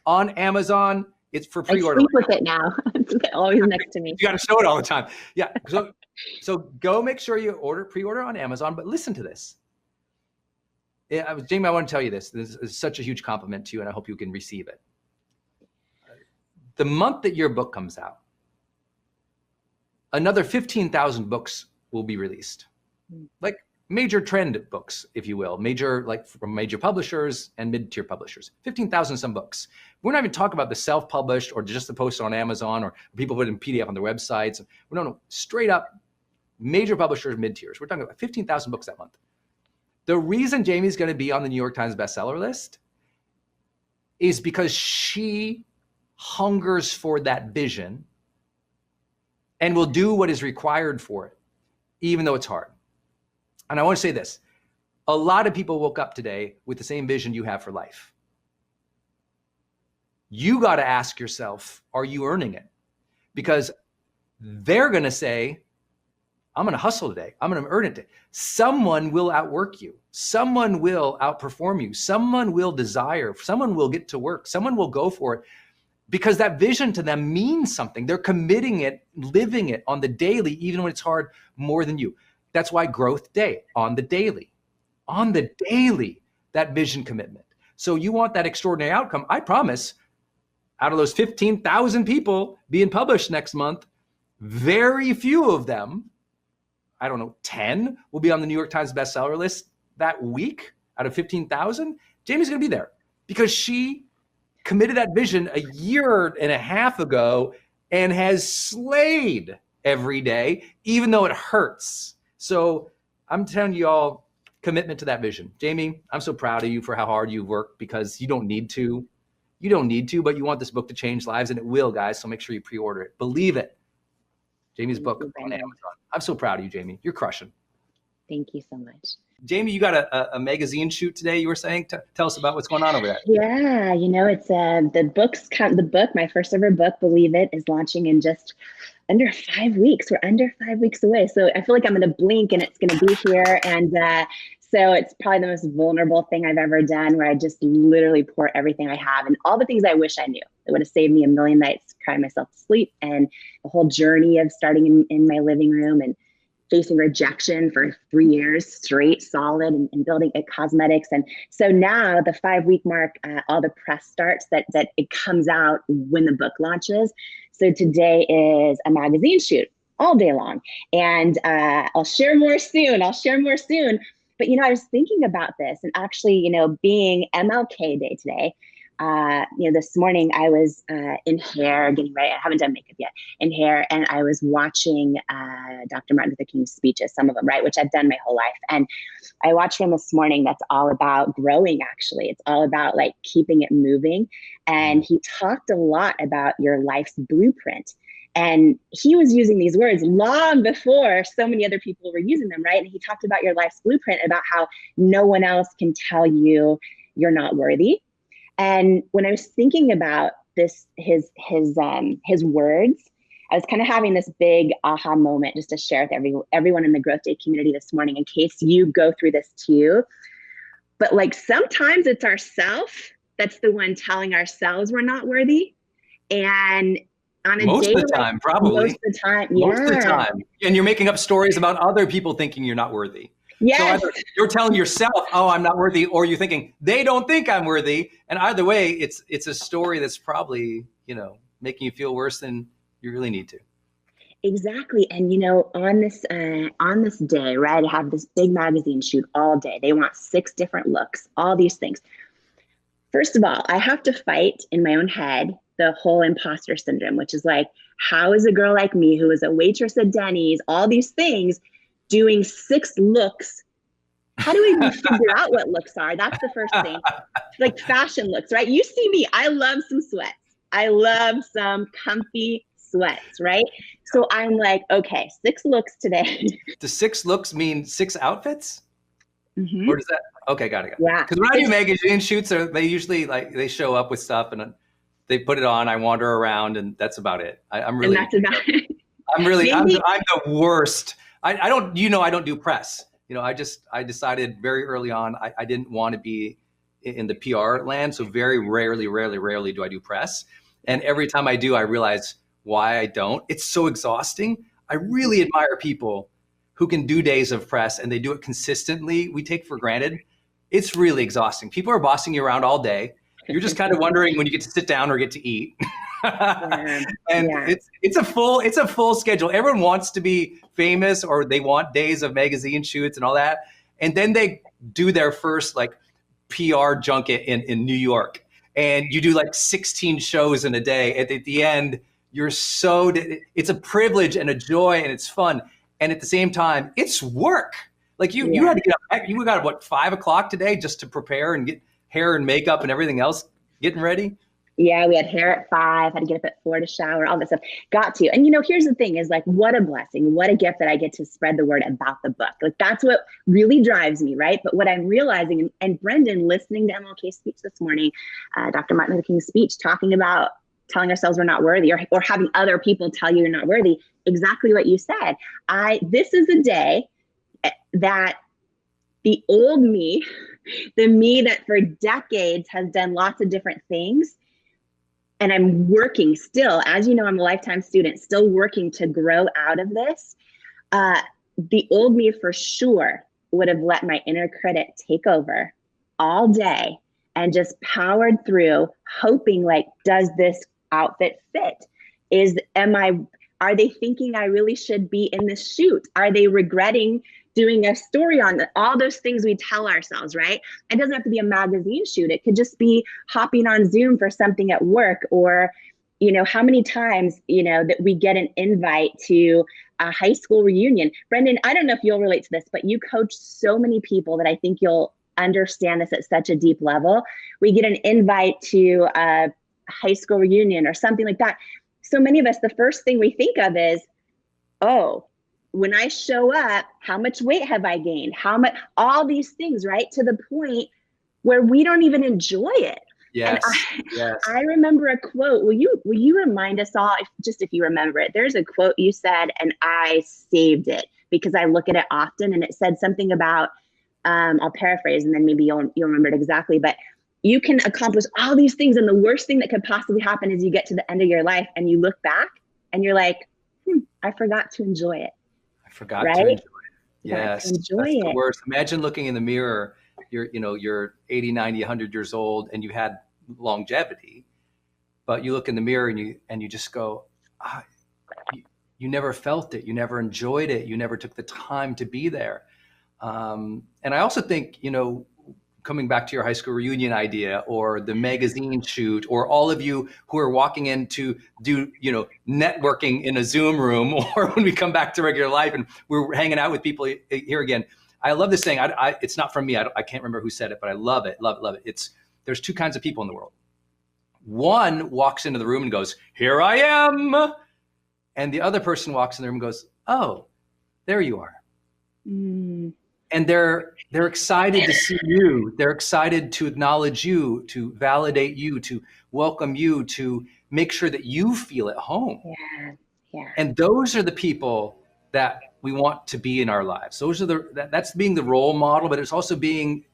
on Amazon. It's for pre-order. I sleep with it now. It's always next to me. You got to show it all the time. Yeah. So go make sure you pre-order on Amazon. But listen to this. Jamie, I want to tell you this. This is such a huge compliment to you, and I hope you can receive it. The month that your book comes out, another 15,000 books will be released. Like major trend books, if you will, from major publishers and mid-tier publishers, 15,000 some books. We're not even talking about the self-published or just the post on Amazon or people put in PDF on their websites. No, straight up major publishers, mid-tiers. We're talking about 15,000 books that month. The reason Jamie's going to be on the New York Times bestseller list is because she hungers for that vision and will do what is required for it, even though it's hard. And I want to say this, a lot of people woke up today with the same vision you have for life. You got to ask yourself, are you earning it? Because they're going to say, I'm going to hustle today. I'm going to earn it today. Someone will outwork you. Someone will outperform you. Someone will desire. Someone will get to work. Someone will go for it because that vision to them means something. They're committing it, living it on the daily, even when it's hard, more than you. That's why Growth Day, on the daily, that vision commitment. So you want that extraordinary outcome. I promise, out of those 15,000 people being published next month, very few of them, I don't know, 10 will be on the New York Times bestseller list that week out of 15,000. Jamie's going to be there because she committed that vision a year and a half ago and has slayed every day, even though it hurts. So I'm telling you all, commitment to that vision. Jamie, I'm so proud of you for how hard you've worked, because you don't need to. You don't need to, but you want this book to change lives, and it will, guys. So make sure you pre-order it. Believe it. Jamie's book on Amazon. I'm so proud of you, Jamie. You're crushing. Thank you so much. Jamie, you got a magazine shoot today, you were saying. Tell us about what's going on over there. Yeah, it's the book, my first ever book, Believe It, is launching in just under 5 weeks. We're under 5 weeks away. So I feel like I'm going to blink and it's going to be here. And so it's probably the most vulnerable thing I've ever done, where I just literally pour everything I have and all the things I wish I knew. It would have saved me a million nights crying myself to sleep, and the whole journey of starting in my living room and facing rejection for 3 years straight, solid, and building at cosmetics. And so now the 5 week mark, all the press starts that it comes out when the book launches. So today is a magazine shoot all day long. And I'll share more soon. But, I was thinking about this, and actually, being MLK Day today, this morning I was in hair, getting ready. I haven't done makeup yet, in hair, and I was watching Dr. Martin Luther King's speeches, some of them, right, which I've done my whole life. And I watched one this morning that's all about growing, actually. It's all about like keeping it moving. And he talked a lot about your life's blueprint. And he was using these words long before so many other people were using them, right? And he talked about your life's blueprint, about how no one else can tell you you're not worthy. And when I was thinking about this, his words, I was kind of having this big aha moment just to share with everyone in the Growth Day community this morning, in case you go through this too. But like sometimes it's ourself that's the one telling ourselves we're not worthy. And on a most day, of the time, probably. Most of the time, yeah. Most of the time. And you're making up stories about other people thinking you're not worthy. Yes. So either you're telling yourself, oh, I'm not worthy, or you're thinking they don't think I'm worthy. And either way, it's a story that's probably, making you feel worse than you really need to. Exactly. And, on this day, right, I have this big magazine shoot all day. They want 6 different looks, all these things. First of all, I have to fight in my own head the whole imposter syndrome, which is like, how is a girl like me, who is a waitress at Denny's, all these things, doing 6 looks? How do we even figure out what looks are? That's the first thing. Like fashion looks, right? You see me, I love some sweats. I love some comfy sweats, right? So I'm like, okay, 6 looks today. Does 6 looks mean 6 outfits? Mm-hmm. Or does that? Okay, got it. Yeah. Because when I do magazine shoots, they usually they show up with stuff and they put it on. I wander around, and that's about it. I'm really. And that's about it. I'm really. I'm the worst. I don't. I don't do press. I decided very early on I didn't want to be in the PR land. So very rarely do I do press. And every time I do, I realize why I don't. It's so exhausting. I really admire people who can do days of press and they do it consistently. We take for granted. It's really exhausting. People are bossing you around all day. You're just kind of wondering when you get to sit down or get to eat. It's a full schedule. Everyone wants to be famous, or they want days of magazine shoots and all that. And then they do their first PR junket in New York. And you do 16 shows in a day. At the end, it's a privilege and a joy, and it's fun. And at the same time, it's work. You had to get up. You got up, 5 o'clock today just to prepare and get hair and makeup and everything else getting ready? Yeah, we had hair at 5, had to get up at 4 to shower, all that stuff. Got to. And here's the thing is what a blessing, what a gift that I get to spread the word about the book. That's what really drives me, right? But what I'm realizing, and Brendan, listening to MLK's speech this morning, Dr. Martin Luther King's speech, talking about telling ourselves we're not worthy, or having other people tell you you're not worthy, exactly what you said. This is a day that the old me, the me that for decades has done lots of different things, and I'm working still, as you know, I'm a lifetime student, still working to grow out of this. The old me for sure would have let my inner critic take over all day and just powered through, hoping like, does this outfit fit? Are they thinking I really should be in this shoot? Are they regretting doing a story on all those things we tell ourselves, right? It doesn't have to be a magazine shoot. It could just be hopping on Zoom for something at work, or, how many times, that we get an invite to a high school reunion. Brendan, I don't know if you'll relate to this, but you coach so many people that I think you'll understand this at such a deep level. We get an invite to a high school reunion or something like that. So many of us, the first thing we think of is, oh, when I show up, how much weight have I gained? How much, all these things, right? To the point where we don't even enjoy it. Yes. And I remember a quote. Will you remind us all, if you remember it? There's a quote you said, and I saved it because I look at it often, and it said something about, I'll paraphrase, and then maybe you'll remember it exactly, but you can accomplish all these things, and the worst thing that could possibly happen is you get to the end of your life and you look back and you're like, I forgot to enjoy it. I forgot to enjoy it. Yes, that's the worst. Imagine looking in the mirror. You're 80, 90, 100 years old, and you had longevity, but you look in the mirror and you just go, you never felt it. You never enjoyed it. You never took the time to be there. And I also think, coming back to your high school reunion idea, or the magazine shoot, or all of you who are walking in to do, networking in a Zoom room, or when we come back to regular life and we're hanging out with people here again. I love this saying. It's not from me. I can't remember who said it, but I love it. Love it. There's two kinds of people in the world. One walks into the room and goes, "Here I am." And the other person walks in the room and goes, "Oh, there you are." And they're excited to see you. They're excited to acknowledge you, to validate you, to welcome you, to make sure that you feel at home. Yeah. And those are the people that we want to be in our lives. Those are that's being the role model, but it's also being,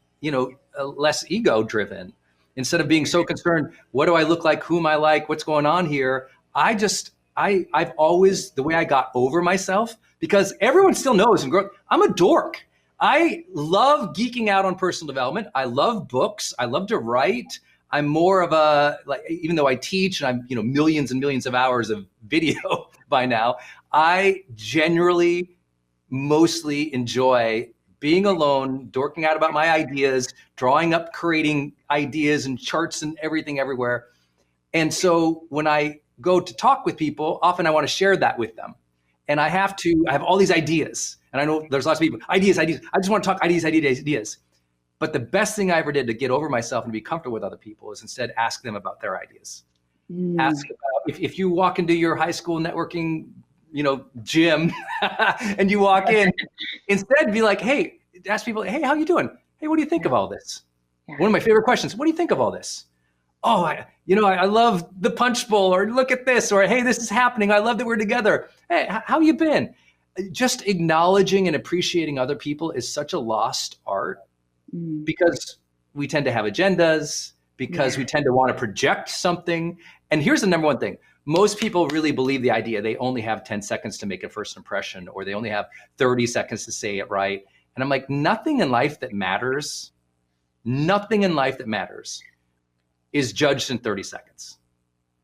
less ego driven. Instead of being so concerned, what do I look like? Who am I like? What's going on here? I've always, the way I got over myself, because everyone still knows and grow, I'm a dork. I love geeking out on personal development. I love books. I love to write. I'm more of even though I teach and I'm, millions and millions of hours of video by now, I generally mostly enjoy being alone, dorking out about my ideas, drawing up, creating ideas and charts and everything everywhere. And so when I go to talk with people, often I want to share that with them. And I have all these ideas. And I know there's lots of people, ideas. I just want to talk ideas. But the best thing I ever did to get over myself and be comfortable with other people is instead ask them about their ideas. Ask about, if you walk into your high school networking, gym and you walk in, instead be like, hey, ask people, hey, how you doing? Hey, what do you think of all this? One of my favorite questions, what do you think of all this? Oh, I love the punch bowl, or look at this, or hey, this is happening. I love that we're together. Hey, how you been? Just acknowledging and appreciating other people is such a lost art, because we tend to have agendas, because we tend to want to project something. And here's the number one thing. Most people really believe the idea they only have 10 seconds to make a first impression, or they only have 30 seconds to say it right. And I'm like, nothing in life that matters is judged in 30 seconds.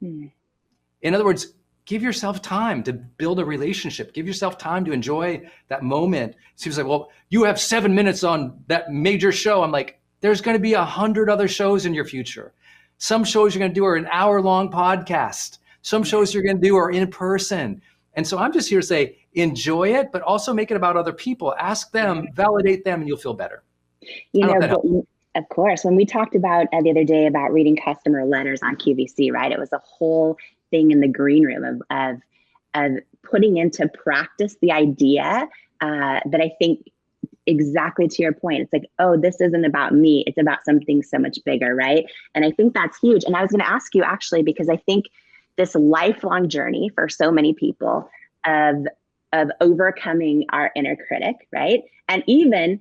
In other words, give yourself time to build a relationship. Give yourself time to enjoy that moment. It seems like, well, you have 7 minutes on that major show. I'm like, there's going to be 100 other shows in your future. Some shows you're going to do are an hour-long podcast. Some shows you're going to do are in person. And so I'm just here to say, enjoy it, but also make it about other people. Ask them, validate them, and you'll feel better. Of course, when we talked about the other day about reading customer letters on QVC, right? It was a whole thing in the green room of putting into practice the idea that I think, exactly to your point, it's like, oh, this isn't about me. It's about something so much bigger, right? And I think that's huge. And I was going to ask you actually, because I think this lifelong journey for so many people of overcoming our inner critic, right? And even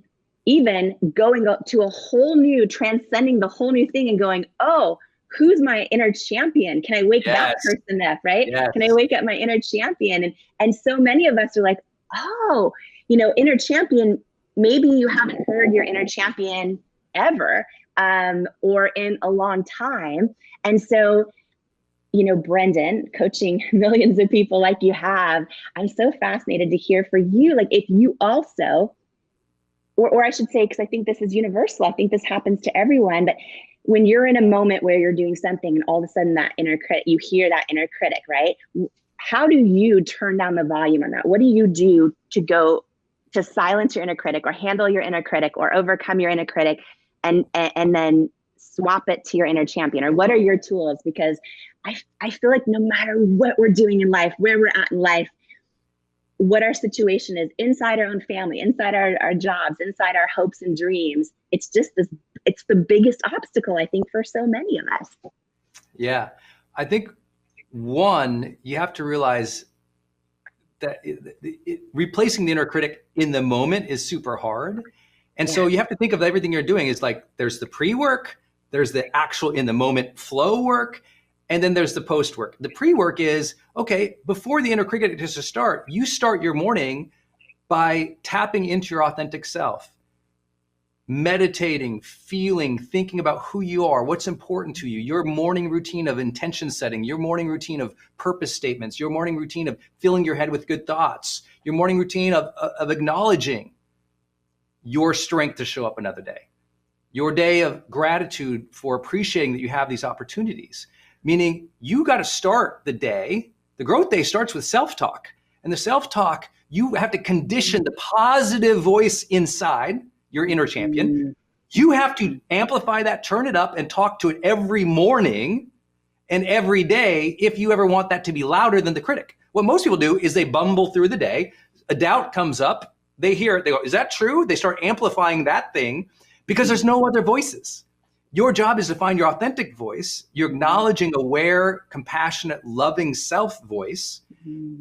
going up to a whole new, transcending the whole new thing and going, oh, who's my inner champion? Can I wake that person up, right? Yes. Can I wake up my inner champion? And so many of us are like, oh, inner champion, maybe you haven't heard your inner champion ever, or in a long time. And so, Brendan, coaching millions of people like you have, I'm so fascinated to hear for you, like if you also, or I should say, because I think this is universal, I think this happens to everyone, but when you're in a moment where you're doing something and all of a sudden that inner critic, you hear that inner critic, right? How do you turn down the volume on that? What do you do to go to silence your inner critic or handle your inner critic or overcome your inner critic and then swap it to your inner champion? Or what are your tools? Because I feel like no matter what we're doing in life, where we're at in life, what our situation is inside our own family, inside our jobs, inside our hopes and dreams, it's just it's the biggest obstacle, I think, for so many of us. Yeah. I think one, you have to realize that replacing the inner critic in the moment is super hard. And so you have to think of everything you're doing is like, there's the pre-work, there's the actual in the moment flow work, and then there's the post work. The pre-work is, okay, before the inner critic is to start, you start your morning by tapping into your authentic self, meditating, feeling, thinking about who you are, what's important to you, your morning routine of intention setting, your morning routine of purpose statements, your morning routine of filling your head with good thoughts, your morning routine of acknowledging your strength to show up another day, your day of gratitude for appreciating that you have these opportunities. Meaning you got to start the day. The growth day starts with self-talk. And the self-talk, you have to condition the positive voice inside your inner champion. You have to amplify that, turn it up, and talk to it every morning and every day if you ever want that to be louder than the critic. What most people do is they bumble through the day. A doubt comes up. They hear it. They go, is that true? They start amplifying that thing because there's no other voices. Your job is to find your authentic voice, your acknowledging, aware, compassionate, loving self voice.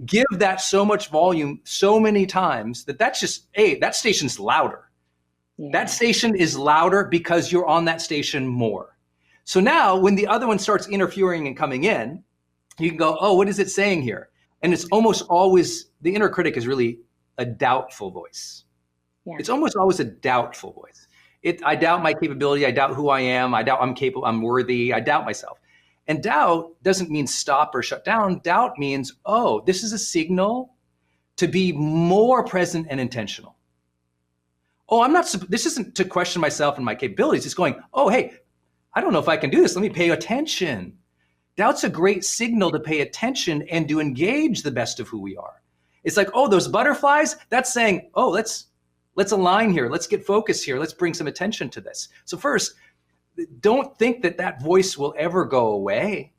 Give that so much volume so many times that's just, that station's louder. That station is louder because you're on that station more. So now when the other one starts interfering and coming in, you can go, oh, what is it saying here? And it's almost always, the inner critic is really a doubtful voice. It's almost always a doubtful voice. I doubt my capability. I doubt who I am. I doubt I'm capable. I'm worthy. I doubt myself. And doubt doesn't mean stop or shut down. Doubt means, oh, this is a signal to be more present and intentional. Oh, this isn't to question myself and my capabilities. It's going, oh, hey, I don't know if I can do this. Let me pay attention. Doubt's a great signal to pay attention and to engage the best of who we are. It's like, oh, those butterflies, that's saying, oh, let's align here. Let's get focused here. Let's bring some attention to this. So first, don't think that voice will ever go away.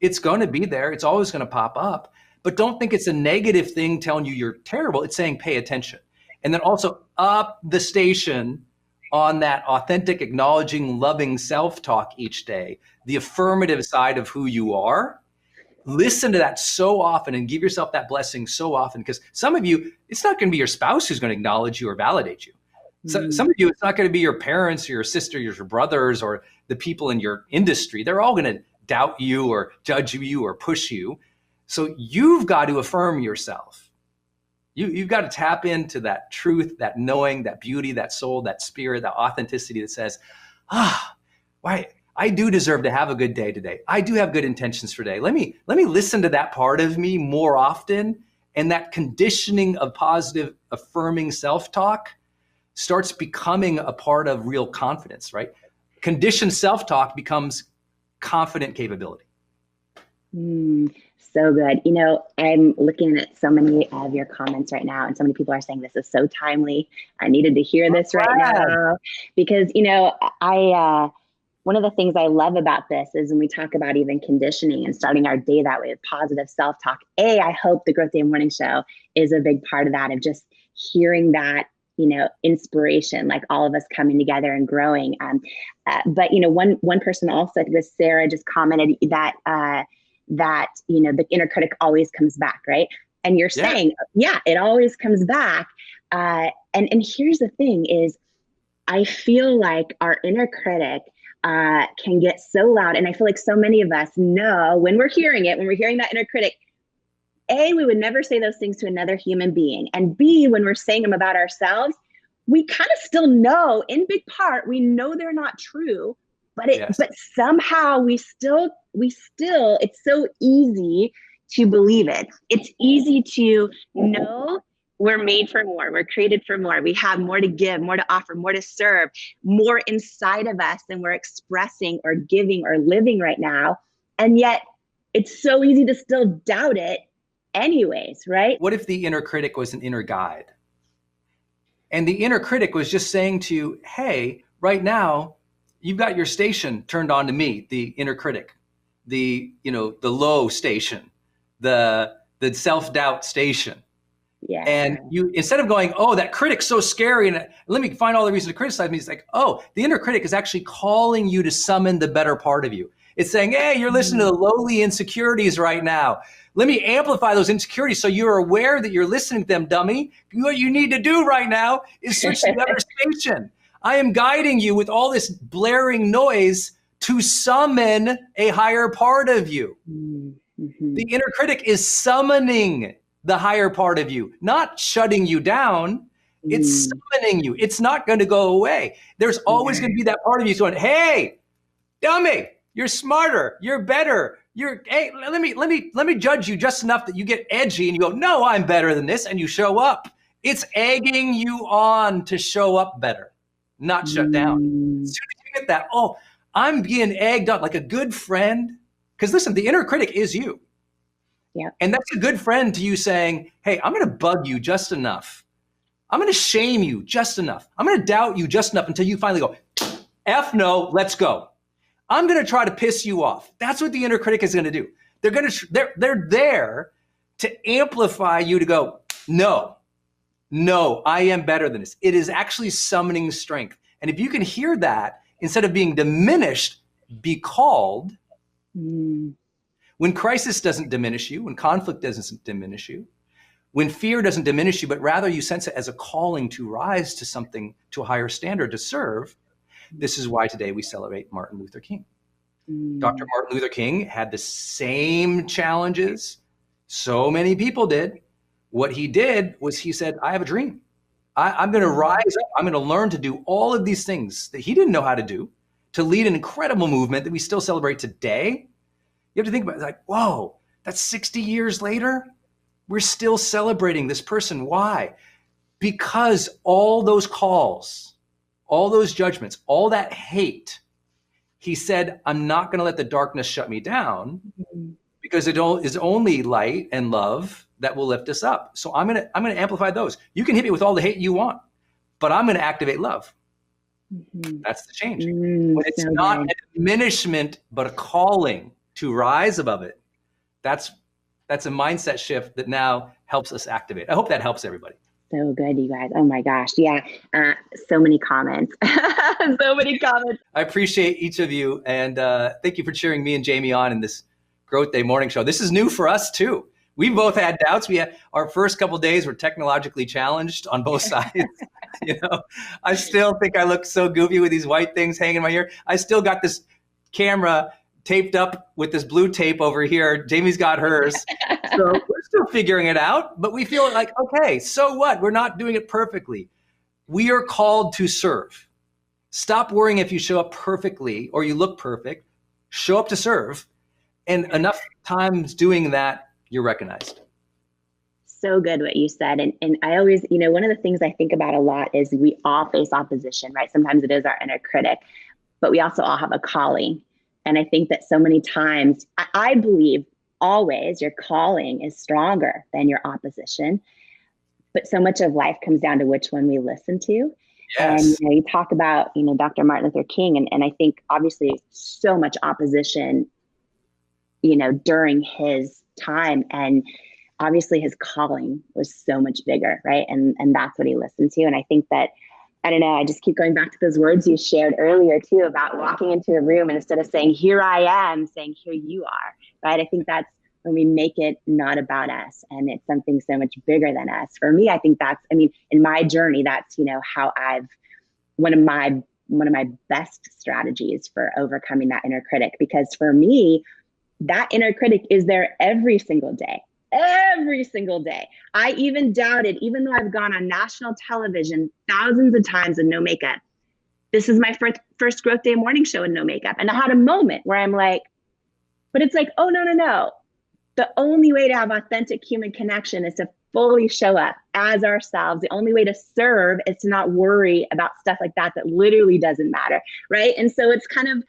It's going to be there. It's always going to pop up. But don't think it's a negative thing telling you you're terrible. It's saying pay attention. And then also up the station on that authentic, acknowledging, loving self-talk each day, the affirmative side of who you are. Listen to that so often and give yourself that blessing so often, because some of you, it's not going to be your spouse who's going to acknowledge you or validate you. So, some of you, it's not going to be your parents or your sister, your brothers, or the people in your industry. They're all going to doubt you or judge you or push you. So you've got to affirm yourself. You've got to tap into that truth, that knowing, that beauty, that soul, that spirit, that authenticity that says, why? I do deserve to have a good day today. I do have good intentions for today. Let me listen to that part of me more often. And that conditioning of positive, affirming self-talk starts becoming a part of real confidence, right? Conditioned self-talk becomes confident capability. So good. I'm looking at so many of your comments right now, and so many people are saying this is so timely. I needed to hear this right now because, one of the things I love about this is when we talk about even conditioning and starting our day that way with positive self-talk. I hope the Growth Day Morning Show is a big part of that, of just hearing that, inspiration, like all of us coming together and growing. But one person also, was Sarah, just commented that the inner critic always comes back, right? And you're saying, it always comes back. And here's the thing is, I feel like our inner critic can get so loud. And I feel like so many of us know when we're hearing that inner critic, A, we would never say those things to another human being. And B, when we're saying them about ourselves, we kind of still know, in big part, we know they're not true, but Yes. but somehow we still, it's so easy to believe it. It's easy to know we're made for more. We're created for more. We have more to give, more to offer, more to serve, more inside of us than we're expressing or giving or living right now. And yet it's so easy to still doubt it anyways, right? What if the inner critic was an inner guide? And the inner critic was just saying to you, hey, right now, you've got your station turned on to me, the inner critic, the low station, the self-doubt station. Yeah. And you, instead of going, oh, that critic's so scary, and let me find all the reasons to criticize me, it's like, oh, the inner critic is actually calling you to summon the better part of you. It's saying, hey, you're listening to the lowly insecurities right now. Let me amplify those insecurities so you're aware that you're listening to them, dummy. What you need to do right now is switch to the other station. I am guiding you with all this blaring noise to summon a higher part of you. Mm-hmm. The inner critic is summoning the higher part of you, not shutting you down. It's summoning you. It's not going to go away. There's always going to be that part of you going, hey, dummy, you're smarter, you're better. Hey, let me judge you just enough that you get edgy and you go, no, I'm better than this, and you show up. It's egging you on to show up better, not shut down. As soon as you get that, oh, I'm being egged up like a good friend. Because listen, the inner critic is you. Yeah. And that's a good friend to you saying, hey, I'm going to bug you just enough. I'm going to shame you just enough. I'm going to doubt you just enough until you finally go, F no, let's go. I'm going to try to piss you off. That's what the inner critic is going to do. They're there to amplify you to go, no, I am better than this. It is actually summoning strength. And if you can hear that, instead of being diminished, be called. When crisis doesn't diminish you, when conflict doesn't diminish you, when fear doesn't diminish you, but rather you sense it as a calling to rise to something, to a higher standard, to serve. This is why today we celebrate Martin Luther King. Dr. Martin Luther King had the same challenges so many people did. What he did was he said, I have a dream. I'm going to rise up. I'm going to learn to do all of these things that he didn't know how to do, to lead an incredible movement that we still celebrate today. You have to think about it, like, whoa, that's 60 years later. We're still celebrating this person. Why? Because all those calls, all those judgments, all that hate, he said, I'm not going to let the darkness shut me down, because it is only light and love that will lift us up. So I'm going to amplify those. You can hit me with all the hate you want, but I'm going to activate love. That's the change. When it's so not a diminishment, but a calling to rise above it, that's a mindset shift that now helps us activate. I hope that helps everybody. So good, you guys. Oh my gosh. Yeah. So many comments. So many comments. I appreciate each of you. And thank you for cheering me and Jamie on in this Growth Day morning show. This is new for us too. We both had doubts. We had our first couple of days were technologically challenged on both sides. I still think I look so goofy with these white things hanging in my ear. I still got this camera taped up with this blue tape over here. Jamie's got hers. So we're still figuring it out, but we feel like, okay, so what? We're not doing it perfectly. We are called to serve. Stop worrying if you show up perfectly or you look perfect. Show up to serve. And enough times doing that, you're recognized. So good what you said. And I always, one of the things I think about a lot is we all face opposition, right? Sometimes it is our inner critic, but we also all have a calling. And I think that so many times, I believe always your calling is stronger than your opposition. But so much of life comes down to which one we listen to. Yes. And you talk about, Dr. Martin Luther King, and I think obviously so much opposition, during his time. And obviously his calling was so much bigger, right? And that's what he listened to. And I think that, I don't know, I just keep going back to those words you shared earlier too, about walking into a room and instead of saying, here I am, saying, here you are, right? I think that's when we make it not about us and it's something so much bigger than us. For me, I think that's, in my journey, that's, how one of my best strategies for overcoming that inner critic, because for me, that inner critic is there every single day. every single day. I even doubted, even though I've gone on national television thousands of times with no makeup, this is my first growth day morning show in no makeup. And I had a moment where I'm like, but it's like, oh, no. The only way to have authentic human connection is to fully show up as ourselves. The only way to serve is to not worry about stuff like that literally doesn't matter, right? And so it's kind of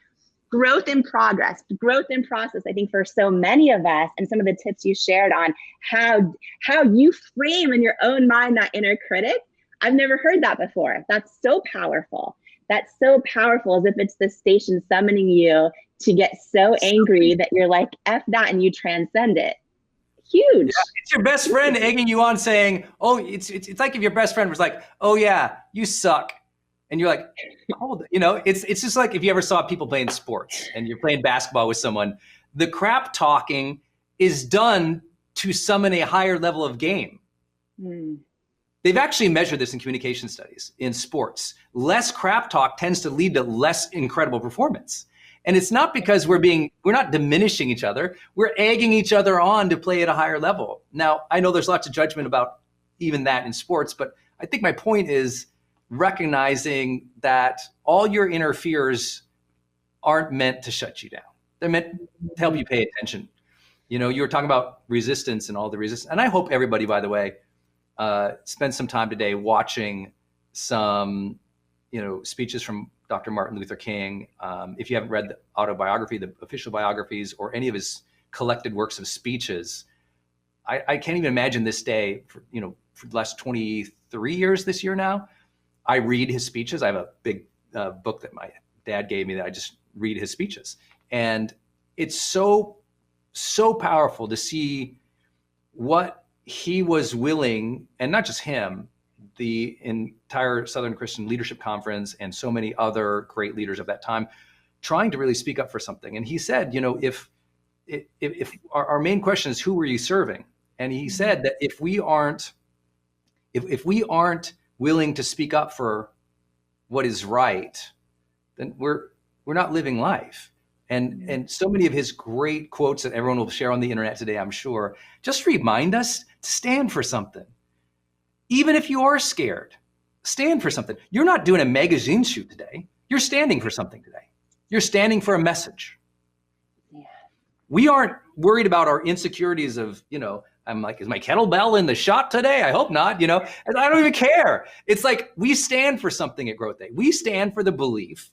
growth in progress, growth in process, I think, for so many of us, and some of the tips you shared on how you frame in your own mind that inner critic. I've never heard that before. That's so powerful. That's so powerful, as if it's the station summoning you to get so angry that you're like, F that, and you transcend it. Huge. Yeah, it's your best friend egging you on, saying, oh, it's like if your best friend was like, oh yeah, you suck. And you're like, hold it. You know, it's just like if you ever saw people playing sports and you're playing basketball with someone, the crap talking is done to summon a higher level of game. They've actually measured this in communication studies in sports. Less crap talk tends to lead to less incredible performance. And it's not because we're not diminishing each other. We're egging each other on to play at a higher level. Now, I know there's lots of judgment about even that in sports, but I think my point is recognizing that all your inner fears aren't meant to shut you down. They're meant to help you pay attention. You know, you were talking about resistance and all the resistance. And I hope everybody, by the way, spend some time today watching some, speeches from Dr. Martin Luther King. If you haven't read the autobiography, the official biographies, or any of his collected works of speeches, I can't even imagine this day for the last 23 years this year now. I read his speeches. I have a big book that my dad gave me that I just read his speeches. And it's so powerful to see what he was willing, and not just him, the entire Southern Christian Leadership Conference and so many other great leaders of that time, trying to really speak up for something. And he said, if our main question is, who were you serving? And he said that if we aren't willing to speak up for what is right, then we're not living life. And so many of his great quotes that everyone will share on the internet today, I'm sure, just remind us to stand for something. Even if you are scared, stand for something. You're not doing a magazine shoot today. You're standing for something today. You're standing for a message. Yeah. We aren't worried about our insecurities of, I'm like, is my kettlebell in the shot today? I hope not, and I don't even care. It's like we stand for something at Growth Day. We stand for the belief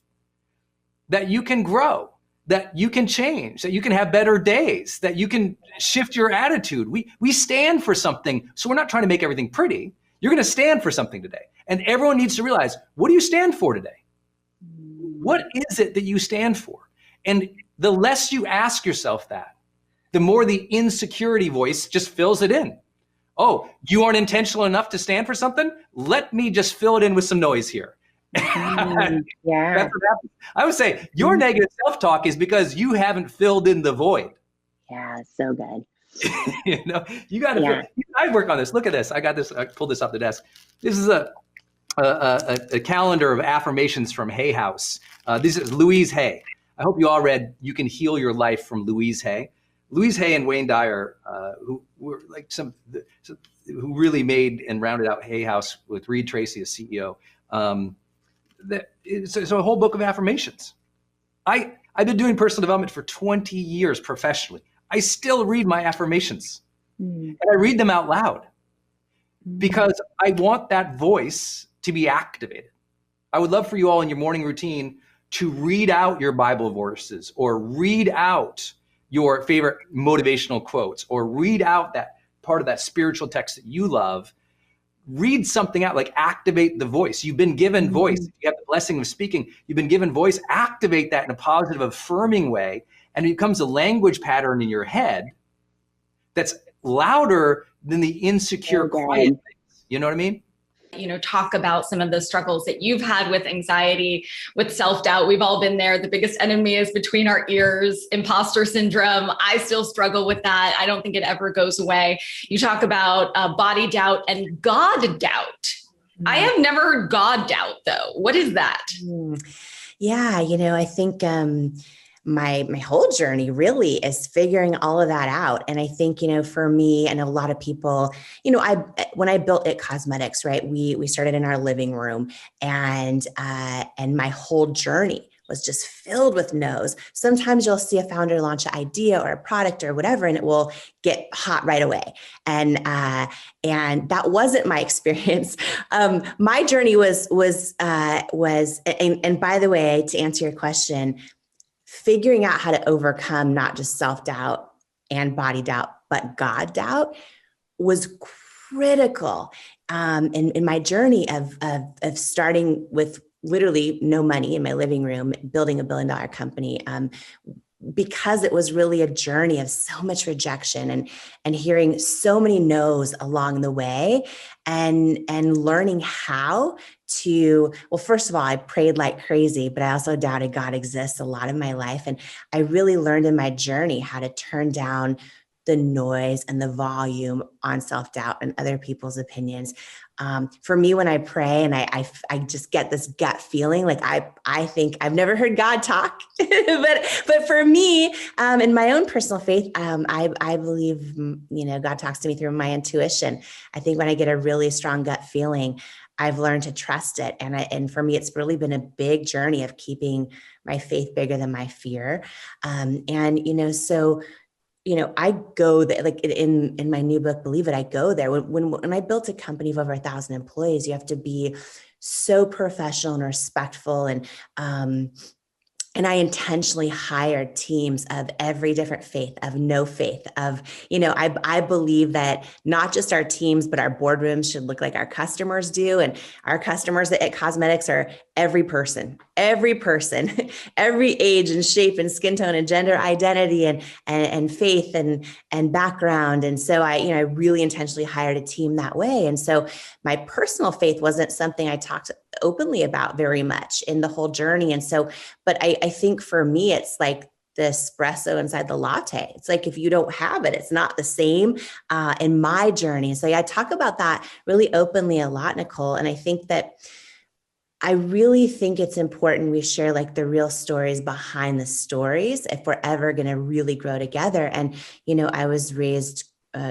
that you can grow, that you can change, that you can have better days, that you can shift your attitude. We stand for something. So we're not trying to make everything pretty. You're going to stand for something today. And everyone needs to realize, what do you stand for today? What is it that you stand for? And the less you ask yourself that, the more the insecurity voice just fills it in. Oh, you aren't intentional enough to stand for something? Let me just fill it in with some noise here. Yeah. That's what happens. I would say your negative self-talk is because you haven't filled in the void. Yeah, so good. You got to. I work on this. Look at this. I got this. I pulled this off the desk. This is a calendar of affirmations from Hay House. This is Louise Hay. I hope you all read "You Can Heal Your Life" from Louise Hay. Louise Hay and Wayne Dyer, who were like who really made and rounded out Hay House with Reed Tracy as CEO. So a whole book of affirmations. I've been doing personal development for 20 years professionally. I still read my affirmations and I read them out loud because I want that voice to be activated. I would love for you all in your morning routine to read out your Bible verses, or read out your favorite motivational quotes, or read out that part of that spiritual text that you love. Read something out, like activate the voice. You've been given voice. You have the blessing of speaking. You've been given voice. Activate that in a positive, affirming way. And it becomes a language pattern in your head that's louder than the insecure, quiet things. You know what I mean? Talk about some of the struggles that you've had with anxiety, with self-doubt. We've all been there. The biggest enemy is between our ears, imposter syndrome. I still struggle with that. I don't think it ever goes away. You talk about body doubt and God doubt. I have never heard God doubt, though. What is that? Yeah, I think my whole journey really is figuring all of that out. And I think, for me and a lot of people, when I built It Cosmetics, right, we started in our living room, and my whole journey was just filled with no's. Sometimes you'll see a founder launch an idea or a product or whatever, and it will get hot right away. And that wasn't my experience. My journey was, and by the way, to answer your question, figuring out how to overcome not just self-doubt and body doubt, but God doubt was critical in my journey of starting with literally no money in my living room, building $1 billion company, because it was really a journey of so much rejection and hearing so many no's along the way, and learning how to, well, first of all, I prayed like crazy, but I also doubted God exists a lot in my life. And I really learned in my journey how to turn down the noise and the volume on self-doubt and other people's opinions. For me, when I pray and I just get this gut feeling, like I think I've never heard God talk, but for me, in my own personal faith, I believe, God talks to me through my intuition. I think when I get a really strong gut feeling, I've learned to trust it. And for me, it's really been a big journey of keeping my faith bigger than my fear. I go there, like in my new book, Believe It, I go there. When I built a company of over 1,000 employees, you have to be so professional and respectful. And I intentionally hired teams of every different faith, of no faith, I believe that not just our teams, but our boardrooms should look like our customers do. And our customers at Cosmetics are every person, every age and shape and skin tone and gender identity and faith and background. And so I really intentionally hired a team that way. And so my personal faith wasn't something I talked openly about very much in the whole journey. And so, but I think for me, it's like the espresso inside the latte. It's like, if you don't have it, it's not the same in my journey. So I talk about that really openly a lot, Nicole. And I really think it's important we share like the real stories behind the stories if we're ever going to really grow together. And, I was raised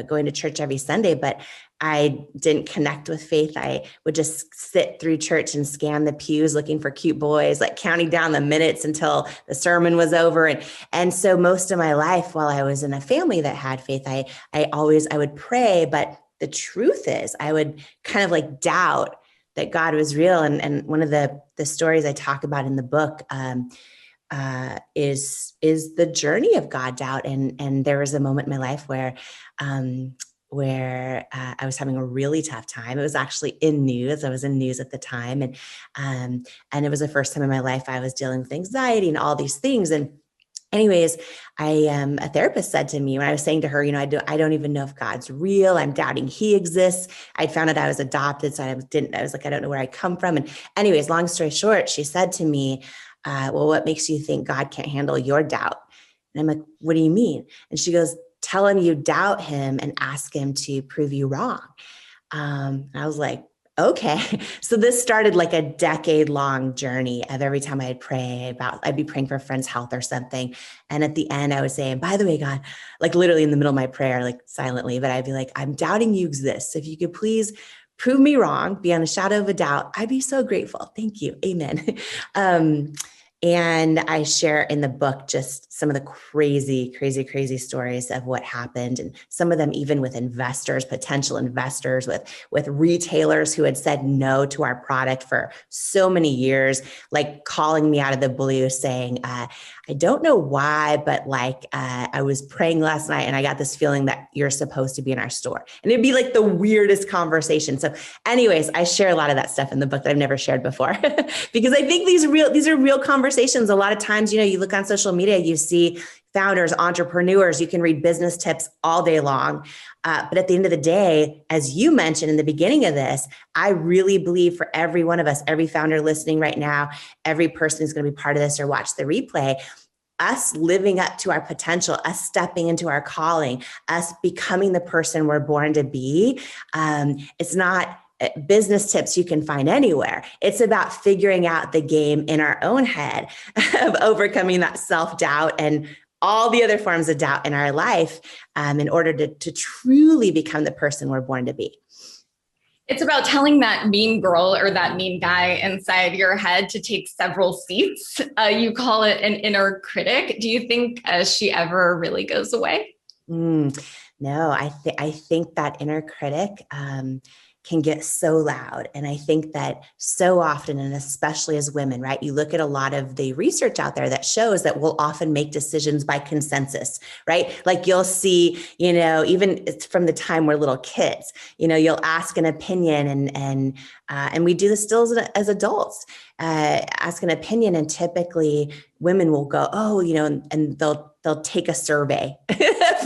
going to church every Sunday, but I didn't connect with faith. I would just sit through church and scan the pews looking for cute boys, like counting down the minutes until the sermon was over. And so most of my life, while I was in a family that had faith, I would pray, but the truth is I would kind of like doubt that God was real. And one of the stories I talk about in the book is the journey of God doubt. And there was a moment in my life where I was having a really tough time. It was actually in news. I was in news at the time. And it was the first time in my life I was dealing with anxiety and all these things. And anyways, a therapist said to me when I was saying to her, I don't even know if God's real. I'm doubting he exists. I found out I was adopted. So I was like, I don't know where I come from. And anyways, long story short, she said to me, well, what makes you think God can't handle your doubt? And I'm like, what do you mean? And she goes, tell him you doubt him and ask him to prove you wrong. And I was like, okay. So this started like a decade-long journey of every time I'd be praying for a friend's health or something. And at the end, I would say, and by the way, God, like literally in the middle of my prayer, like silently, but I'd be like, I'm doubting you exist. So if you could please prove me wrong, beyond a shadow of a doubt, I'd be so grateful. Thank you. Amen. And I share in the book just some of the crazy, crazy, crazy stories of what happened. And some of them even with investors, potential investors, with retailers who had said no to our product for so many years, like calling me out of the blue saying, I don't know why, but I was praying last night and I got this feeling that you're supposed to be in our store. And it'd be like the weirdest conversation. So anyways, I share a lot of that stuff in the book that I've never shared before because I think these are real conversations. A lot of times, you look on social media, you see founders, entrepreneurs, you can read business tips all day long. But at the end of the day, as you mentioned in the beginning of this, I really believe for every one of us, every founder listening right now, every person who's going to be part of this or watch the replay, us living up to our potential, us stepping into our calling, us becoming the person we're born to be. It's not business tips you can find anywhere. It's about figuring out the game in our own head of overcoming that self-doubt and all the other forms of doubt in our life in order to truly become the person we're born to be. It's about telling that mean girl or that mean guy inside your head to take several seats. You call it an inner critic. Do you think she ever really goes away? No, I think that inner critic can get so loud. And I think that so often, and especially as women, right, you look at a lot of the research out there that shows that we'll often make decisions by consensus, right? Like you'll see, even from the time we're little kids, you'll ask an opinion and we do this still as adults, ask an opinion, and typically women will go, oh, and they'll take a survey,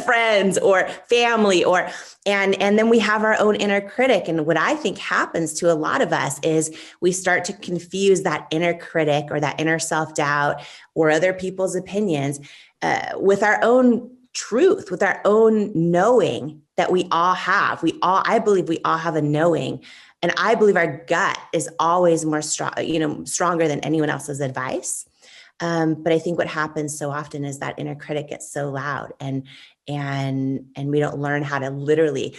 friends or family, and then we have our own inner critic. And what I think happens to a lot of us is we start to confuse that inner critic or that inner self-doubt or other people's opinions with our own truth, with our own knowing that we all have. I believe we all have a knowing. And I believe our gut is always more stronger than anyone else's advice. But I think what happens so often is that inner critic gets so loud and we don't learn how to literally,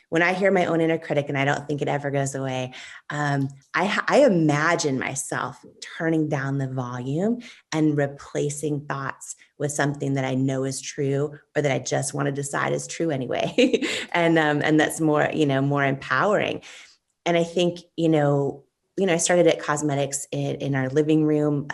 when I hear my own inner critic, and I don't think it ever goes away, I imagine myself turning down the volume and replacing thoughts with something that I know is true, or that I just want to decide is true anyway. and that's more, more empowering. And I think, I started at cosmetics in our living room,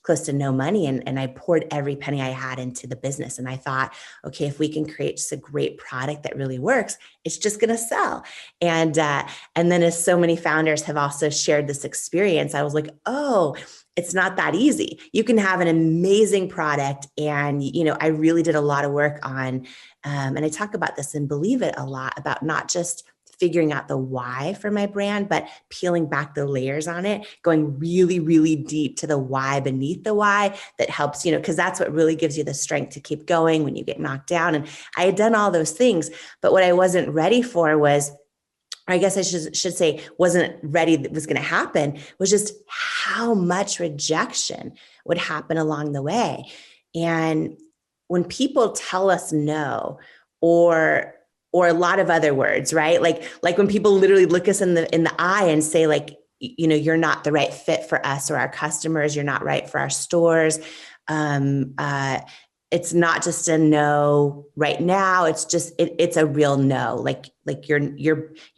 close to no money. And I poured every penny I had into the business. And I thought, okay, if we can create just a great product that really works, it's just going to sell. And then as so many founders have also shared this experience, I was like, oh, it's not that easy. You can have an amazing product. And, I really did a lot of work on, and I talk about this and believe it a lot, about not just figuring out the why for my brand, but peeling back the layers on it, going really, really deep to the why beneath the why that helps, because that's what really gives you the strength to keep going when you get knocked down. And I had done all those things, but what I wasn't ready for was, or I guess I should say wasn't ready that was going to happen, was just how much rejection would happen along the way. And when people tell us no, or a lot of other words, right? Like when people literally look us in the eye and say, like, you're not the right fit for us or our customers, you're not right for our stores. It's not just a no right now. It's just, it's a real no. Like you're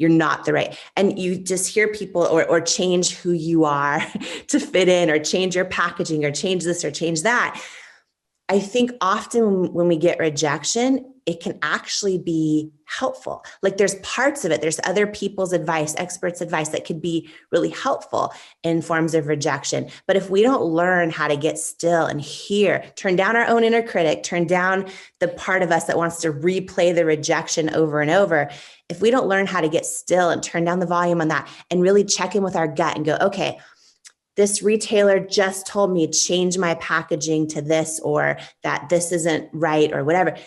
not the right. And you just hear people or change who you are to fit in, or change your packaging, or change this or change that. I think often when we get rejection, it can actually be helpful. Like there's parts of it, there's other people's advice, experts' advice that could be really helpful in forms of rejection. But if we don't learn how to get still and hear, turn down our own inner critic, turn down the part of us that wants to replay the rejection over and over, if we don't learn how to get still and turn down the volume on that and really check in with our gut and go, okay, this retailer just told me change my packaging to this, or that this isn't right, or whatever.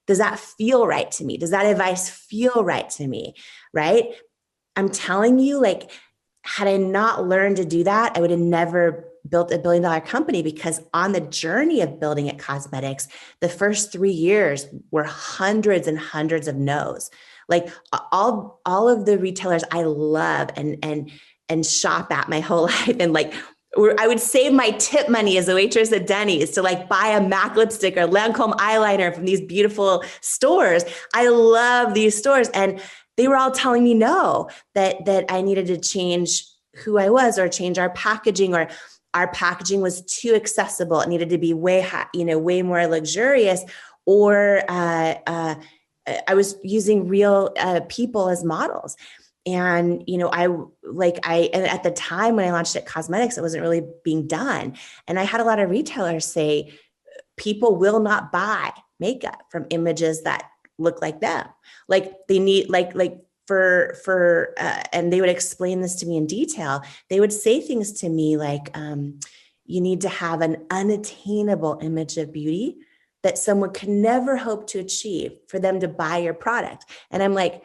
Does that feel right to me? Does that advice feel right to me? Right? I'm telling you, like, had I not learned to do that, I would have never built $1 billion company, because on the journey of building at cosmetics, the first 3 years were hundreds and hundreds of no's. Like all of the retailers I love and shop at my whole life. And like, I would save my tip money as a waitress at Denny's to like buy a MAC lipstick or Lancome eyeliner from these beautiful stores. I love these stores. And they were all telling me no, that I needed to change who I was, or change our packaging, or our packaging was too accessible. It needed to be way more luxurious, or I was using real people as models. And, and at the time when I launched at cosmetics, it wasn't really being done. And I had a lot of retailers say, people will not buy makeup from images that look like them. Like they need, and they would explain this to me in detail. They would say things to me like, you need to have an unattainable image of beauty that someone could never hope to achieve for them to buy your product. And I'm like,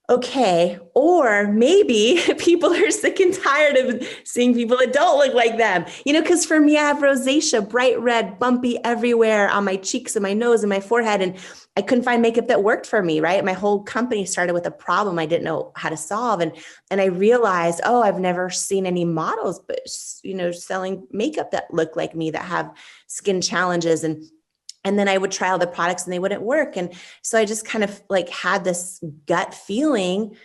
okay, or maybe people are sick and tired of seeing people that don't look like them. Because for me, I have rosacea, bright red, bumpy everywhere on my cheeks and my nose and my forehead. And I couldn't find makeup that worked for me, right? My whole company started with a problem I didn't know how to solve. And I realized, oh, I've never seen any models, but, selling makeup that look like me, that have skin challenges. And then I would try all the products and they wouldn't work. And so I just kind of like had this gut feeling,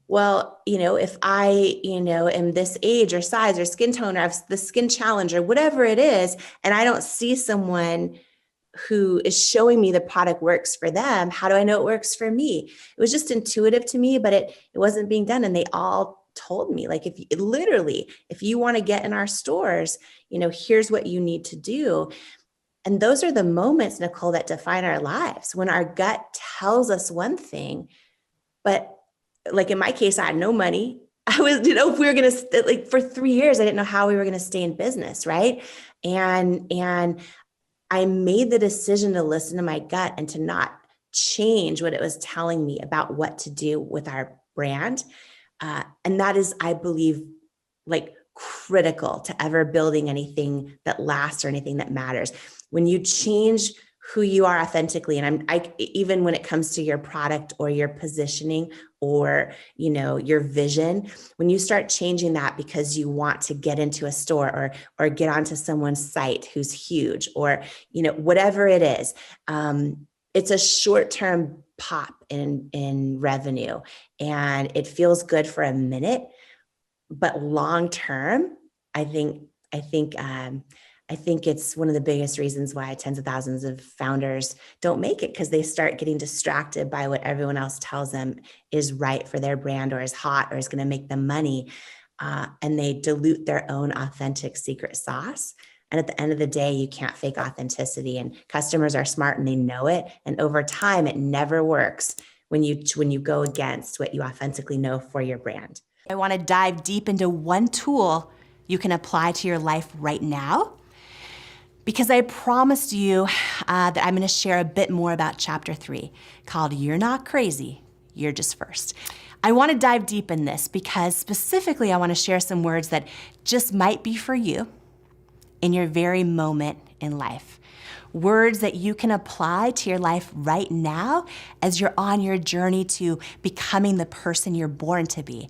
well, if I, am this age or size or skin tone or have the skin challenge or whatever it is, and I don't see someone who is showing me the product works for them, how do I know it works for me? It was just intuitive to me, but it wasn't being done. And they all told me, like, if you want to get in our stores, here's what you need to do. And those are the moments, Nicole, that define our lives, when our gut tells us one thing, but like in my case, I had no money. I was, if we were going to, like for 3 years, I didn't know how we were going to stay in business. Right. And I made the decision to listen to my gut and to not change what it was telling me about what to do with our brand. And that is, I believe, like critical to ever building anything that lasts or anything that matters. When you change who you are authentically, and I even when it comes to your product or your positioning or, your vision, when you start changing that because you want to get into a store or get onto someone's site who's huge, or, whatever it is, it's a short-term pop in revenue, and it feels good for a minute. But long term, I think it's one of the biggest reasons why tens of thousands of founders don't make it, because they start getting distracted by what everyone else tells them is right for their brand or is hot or is going to make them money. And they dilute their own authentic secret sauce. And at the end of the day, you can't fake authenticity, and customers are smart and they know it. And over time, it never works when you go against what you authentically know for your brand. I want to dive deep into one tool you can apply to your life right now, because I promised you that I'm going to share a bit more about chapter 3, called You're Not Crazy, You're Just First. I want to dive deep in this because specifically I want to share some words that just might be for you in your very moment in life. Words that you can apply to your life right now as you're on your journey to becoming the person you're born to be.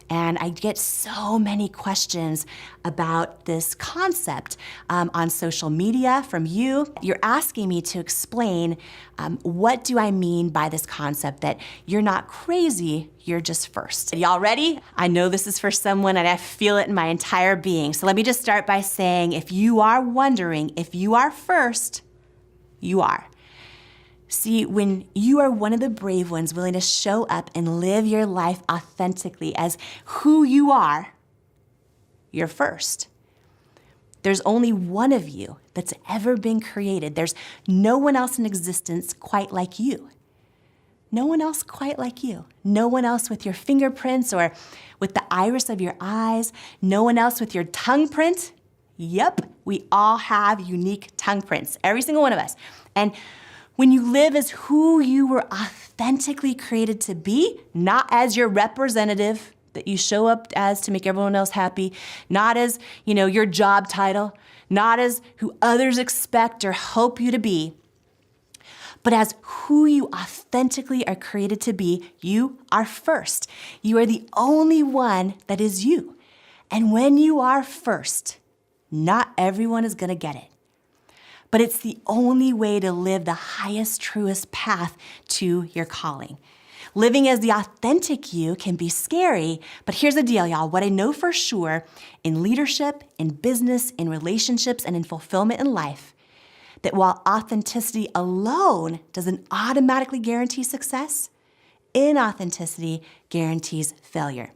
And I get so many questions about this concept on social media from you. You're asking me to explain what do I mean by this concept that you're not crazy, you're just first. Y'all ready? I know this is for someone and I feel it in my entire being. So let me just start by saying, if you are wondering if you are first, you are. See, when you are one of the brave ones willing to show up and live your life authentically as who you are, you're first. There's only one of you that's ever been created. There's no one else in existence quite like you. No one else quite like you. No one else with your fingerprints or with the iris of your eyes. No one else with your tongue print. Yep, we all have unique tongue prints, every single one of us. And when you live as who you were authentically created to be, not as your representative that you show up as to make everyone else happy, not as, your job title, not as who others expect or hope you to be, but as who you authentically are created to be, you are first. You are the only one that is you. And when you are first, not everyone is going to get it. But it's the only way to live the highest, truest path to your calling. Living as the authentic you can be scary, but here's the deal, y'all. What I know for sure in leadership, in business, in relationships, and in fulfillment in life, that while authenticity alone doesn't automatically guarantee success, inauthenticity guarantees failure.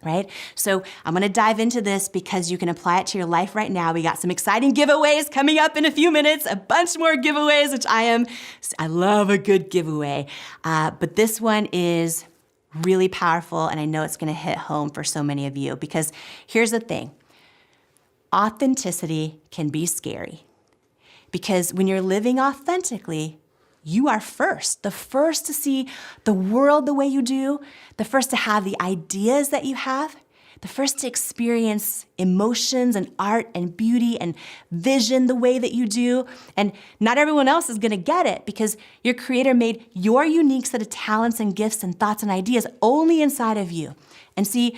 Right? So I'm going to dive into this because you can apply it to your life right now. We got some exciting giveaways coming up in a few minutes, a bunch more giveaways, which I love a good giveaway. But this one is really powerful, and I know it's going to hit home for so many of you, because here's the thing. Authenticity can be scary, because when you're living authentically, you are first, the first to see the world the way you do, the first to have the ideas that you have, the first to experience emotions and art and beauty and vision the way that you do. And not everyone else is going to get it because your creator made your unique set of talents and gifts and thoughts and ideas only inside of you. And see,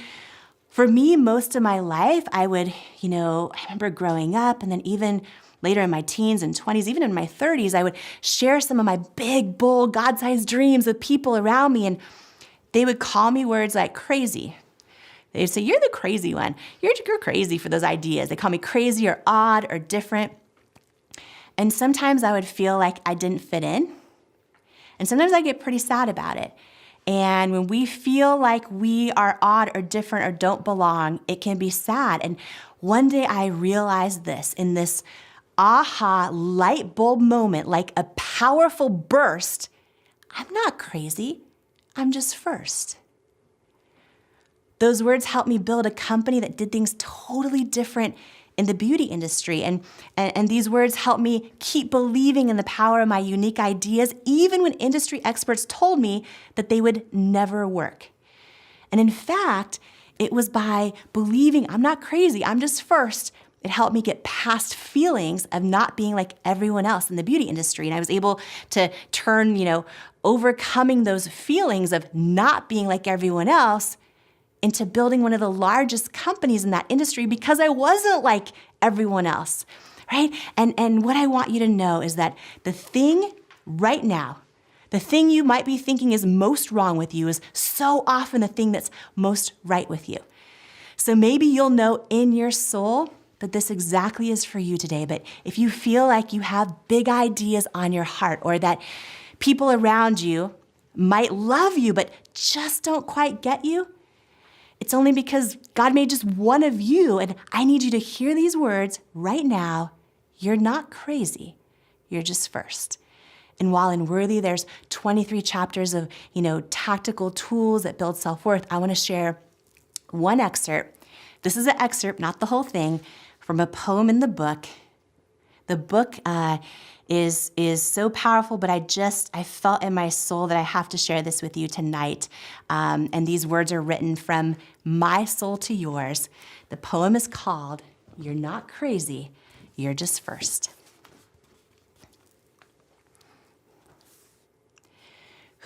for me, most of my life, I remember growing up and then even later in my teens and 20s, even in my 30s, I would share some of my big, bold, God-sized dreams with people around me, and they would call me words like crazy. They'd say, you're the crazy one. You're crazy for those ideas. They call me crazy or odd or different. And sometimes I would feel like I didn't fit in. And sometimes I get pretty sad about it. And when we feel like we are odd or different or don't belong, it can be sad. And one day I realized this in this aha light bulb moment, like a powerful burst. I'm not crazy. I'm just first. Those words helped me build a company that did things totally different in the beauty industry. And these words helped me keep believing in the power of my unique ideas, even when industry experts told me that they would never work. And in fact, it was by believing I'm not crazy, I'm just first, it helped me get past feelings of not being like everyone else in the beauty industry. And I was able to turn, overcoming those feelings of not being like everyone else into building one of the largest companies in that industry because I wasn't like everyone else, right? And what I want you to know is that the thing right now, the thing you might be thinking is most wrong with you is so often the thing that's most right with you. So maybe you'll know in your soul that this exactly is for you today. But if you feel like you have big ideas on your heart or that people around you might love you but just don't quite get you, it's only because God made just one of you, and I need you to hear these words right now. You're not crazy. You're just first. And while in Worthy, there's 23 chapters of, tactical tools that build self-worth, I want to share one excerpt. This is an excerpt, not the whole thing, from a poem in the book. The book is so powerful, but I felt in my soul that I have to share this with you tonight. And these words are written from my soul to yours. The poem is called, You're Not Crazy, You're Just First.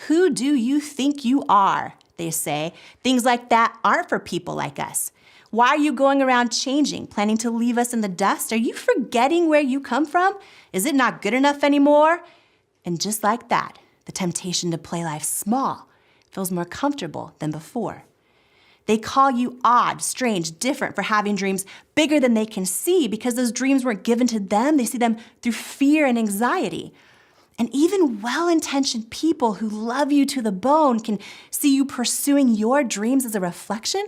Who do you think you are? They say. Things like that aren't for people like us. Why are you going around changing, planning to leave us in the dust? Are you forgetting where you come from? Is it not good enough anymore? And just like that, the temptation to play life small feels more comfortable than before. They call you odd, strange, different for having dreams bigger than they can see because those dreams weren't given to them. They see them through fear and anxiety. And even well-intentioned people who love you to the bone can see you pursuing your dreams as a reflection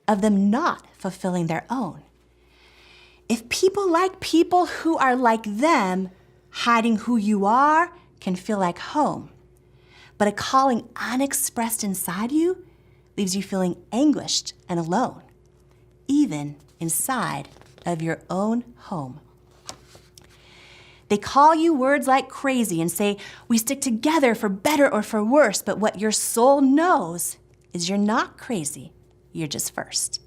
of them not fulfilling their own. If people like people who are like them, hiding who you are can feel like home. But a calling unexpressed inside you leaves you feeling anguished and alone, even inside of your own home. They call you words like crazy and say, we stick together for better or for worse, but what your soul knows is you're not crazy, you're just first.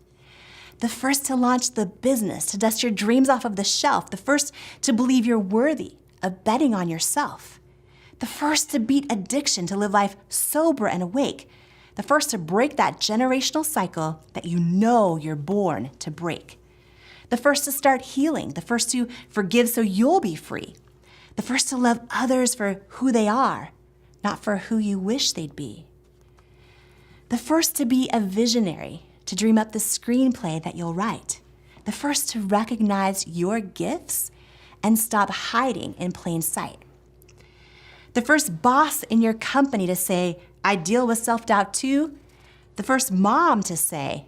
The first to launch the business, to dust your dreams off of the shelf, the first to believe you're worthy of betting on yourself, the first to beat addiction, to live life sober and awake, the first to break that generational cycle that you know you're born to break. The first to start healing, the first to forgive so you'll be free, the first to love others for who they are, not for who you wish they'd be. The first to be a visionary, to dream up the screenplay that you'll write, the first to recognize your gifts and stop hiding in plain sight. The first boss in your company to say, I deal with self-doubt too. The first mom to say,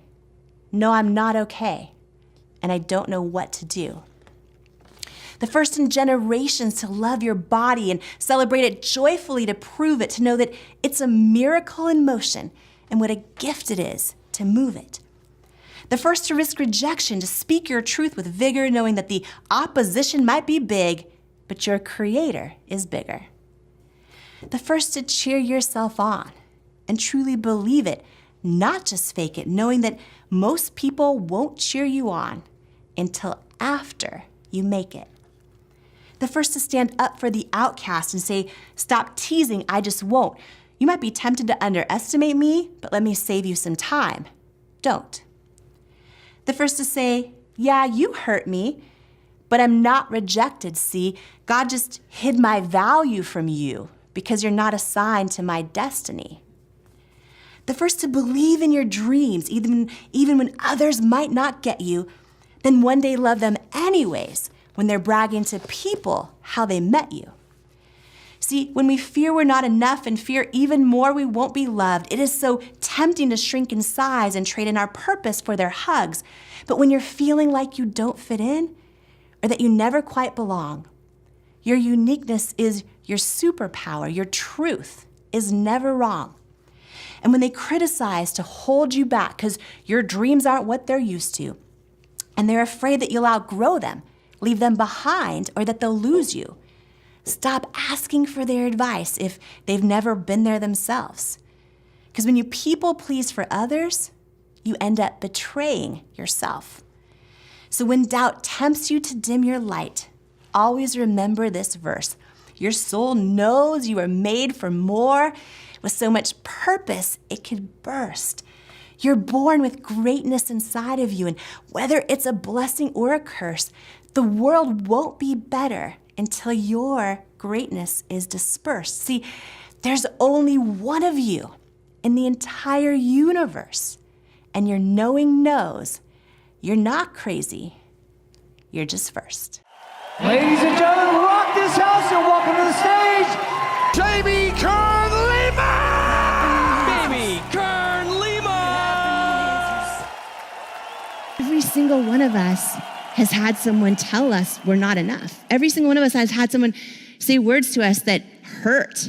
no, I'm not okay, and I don't know what to do. The first in generations to love your body and celebrate it joyfully, to prove it, to know that it's a miracle in motion and what a gift it is to move it. The first to risk rejection, to speak your truth with vigor, knowing that the opposition might be big, but your creator is bigger. The first to cheer yourself on and truly believe it, not just fake it, knowing that most people won't cheer you on until after you make it. The first to stand up for the outcast and say, stop teasing, I just won't. You might be tempted to underestimate me, but let me save you some time. Don't. The first to say, yeah, you hurt me, but I'm not rejected. See, God just hid my value from you because you're not assigned to my destiny. The first to believe in your dreams, even when others might not get you, then one day love them anyways when they're bragging to people how they met you. See, when we fear we're not enough and fear even more we won't be loved, it is so tempting to shrink in size and trade in our purpose for their hugs. But when you're feeling like you don't fit in or that you never quite belong, your uniqueness is your superpower. Your truth is never wrong. And when they criticize to hold you back because your dreams aren't what they're used to, and they're afraid that you'll outgrow them, leave them behind, or that they'll lose you, stop asking for their advice if they've never been there themselves. Because when you people please for others, you end up betraying yourself. So when doubt tempts you to dim your light, always remember this verse. Your soul knows you are made for more, with so much purpose it could burst. You're born with greatness inside of you, and whether it's a blessing or a curse, the world won't be better until your greatness is dispersed. See, there's only one of you in the entire universe, and your knowing knows you're not crazy, you're just first. Ladies and gentlemen, rock this house and welcome to the stage, Jamie Kern Lima! Baby Kern Lima! Every single one of us has had someone tell us we're not enough. Every single one of us has had someone say words to us that hurt.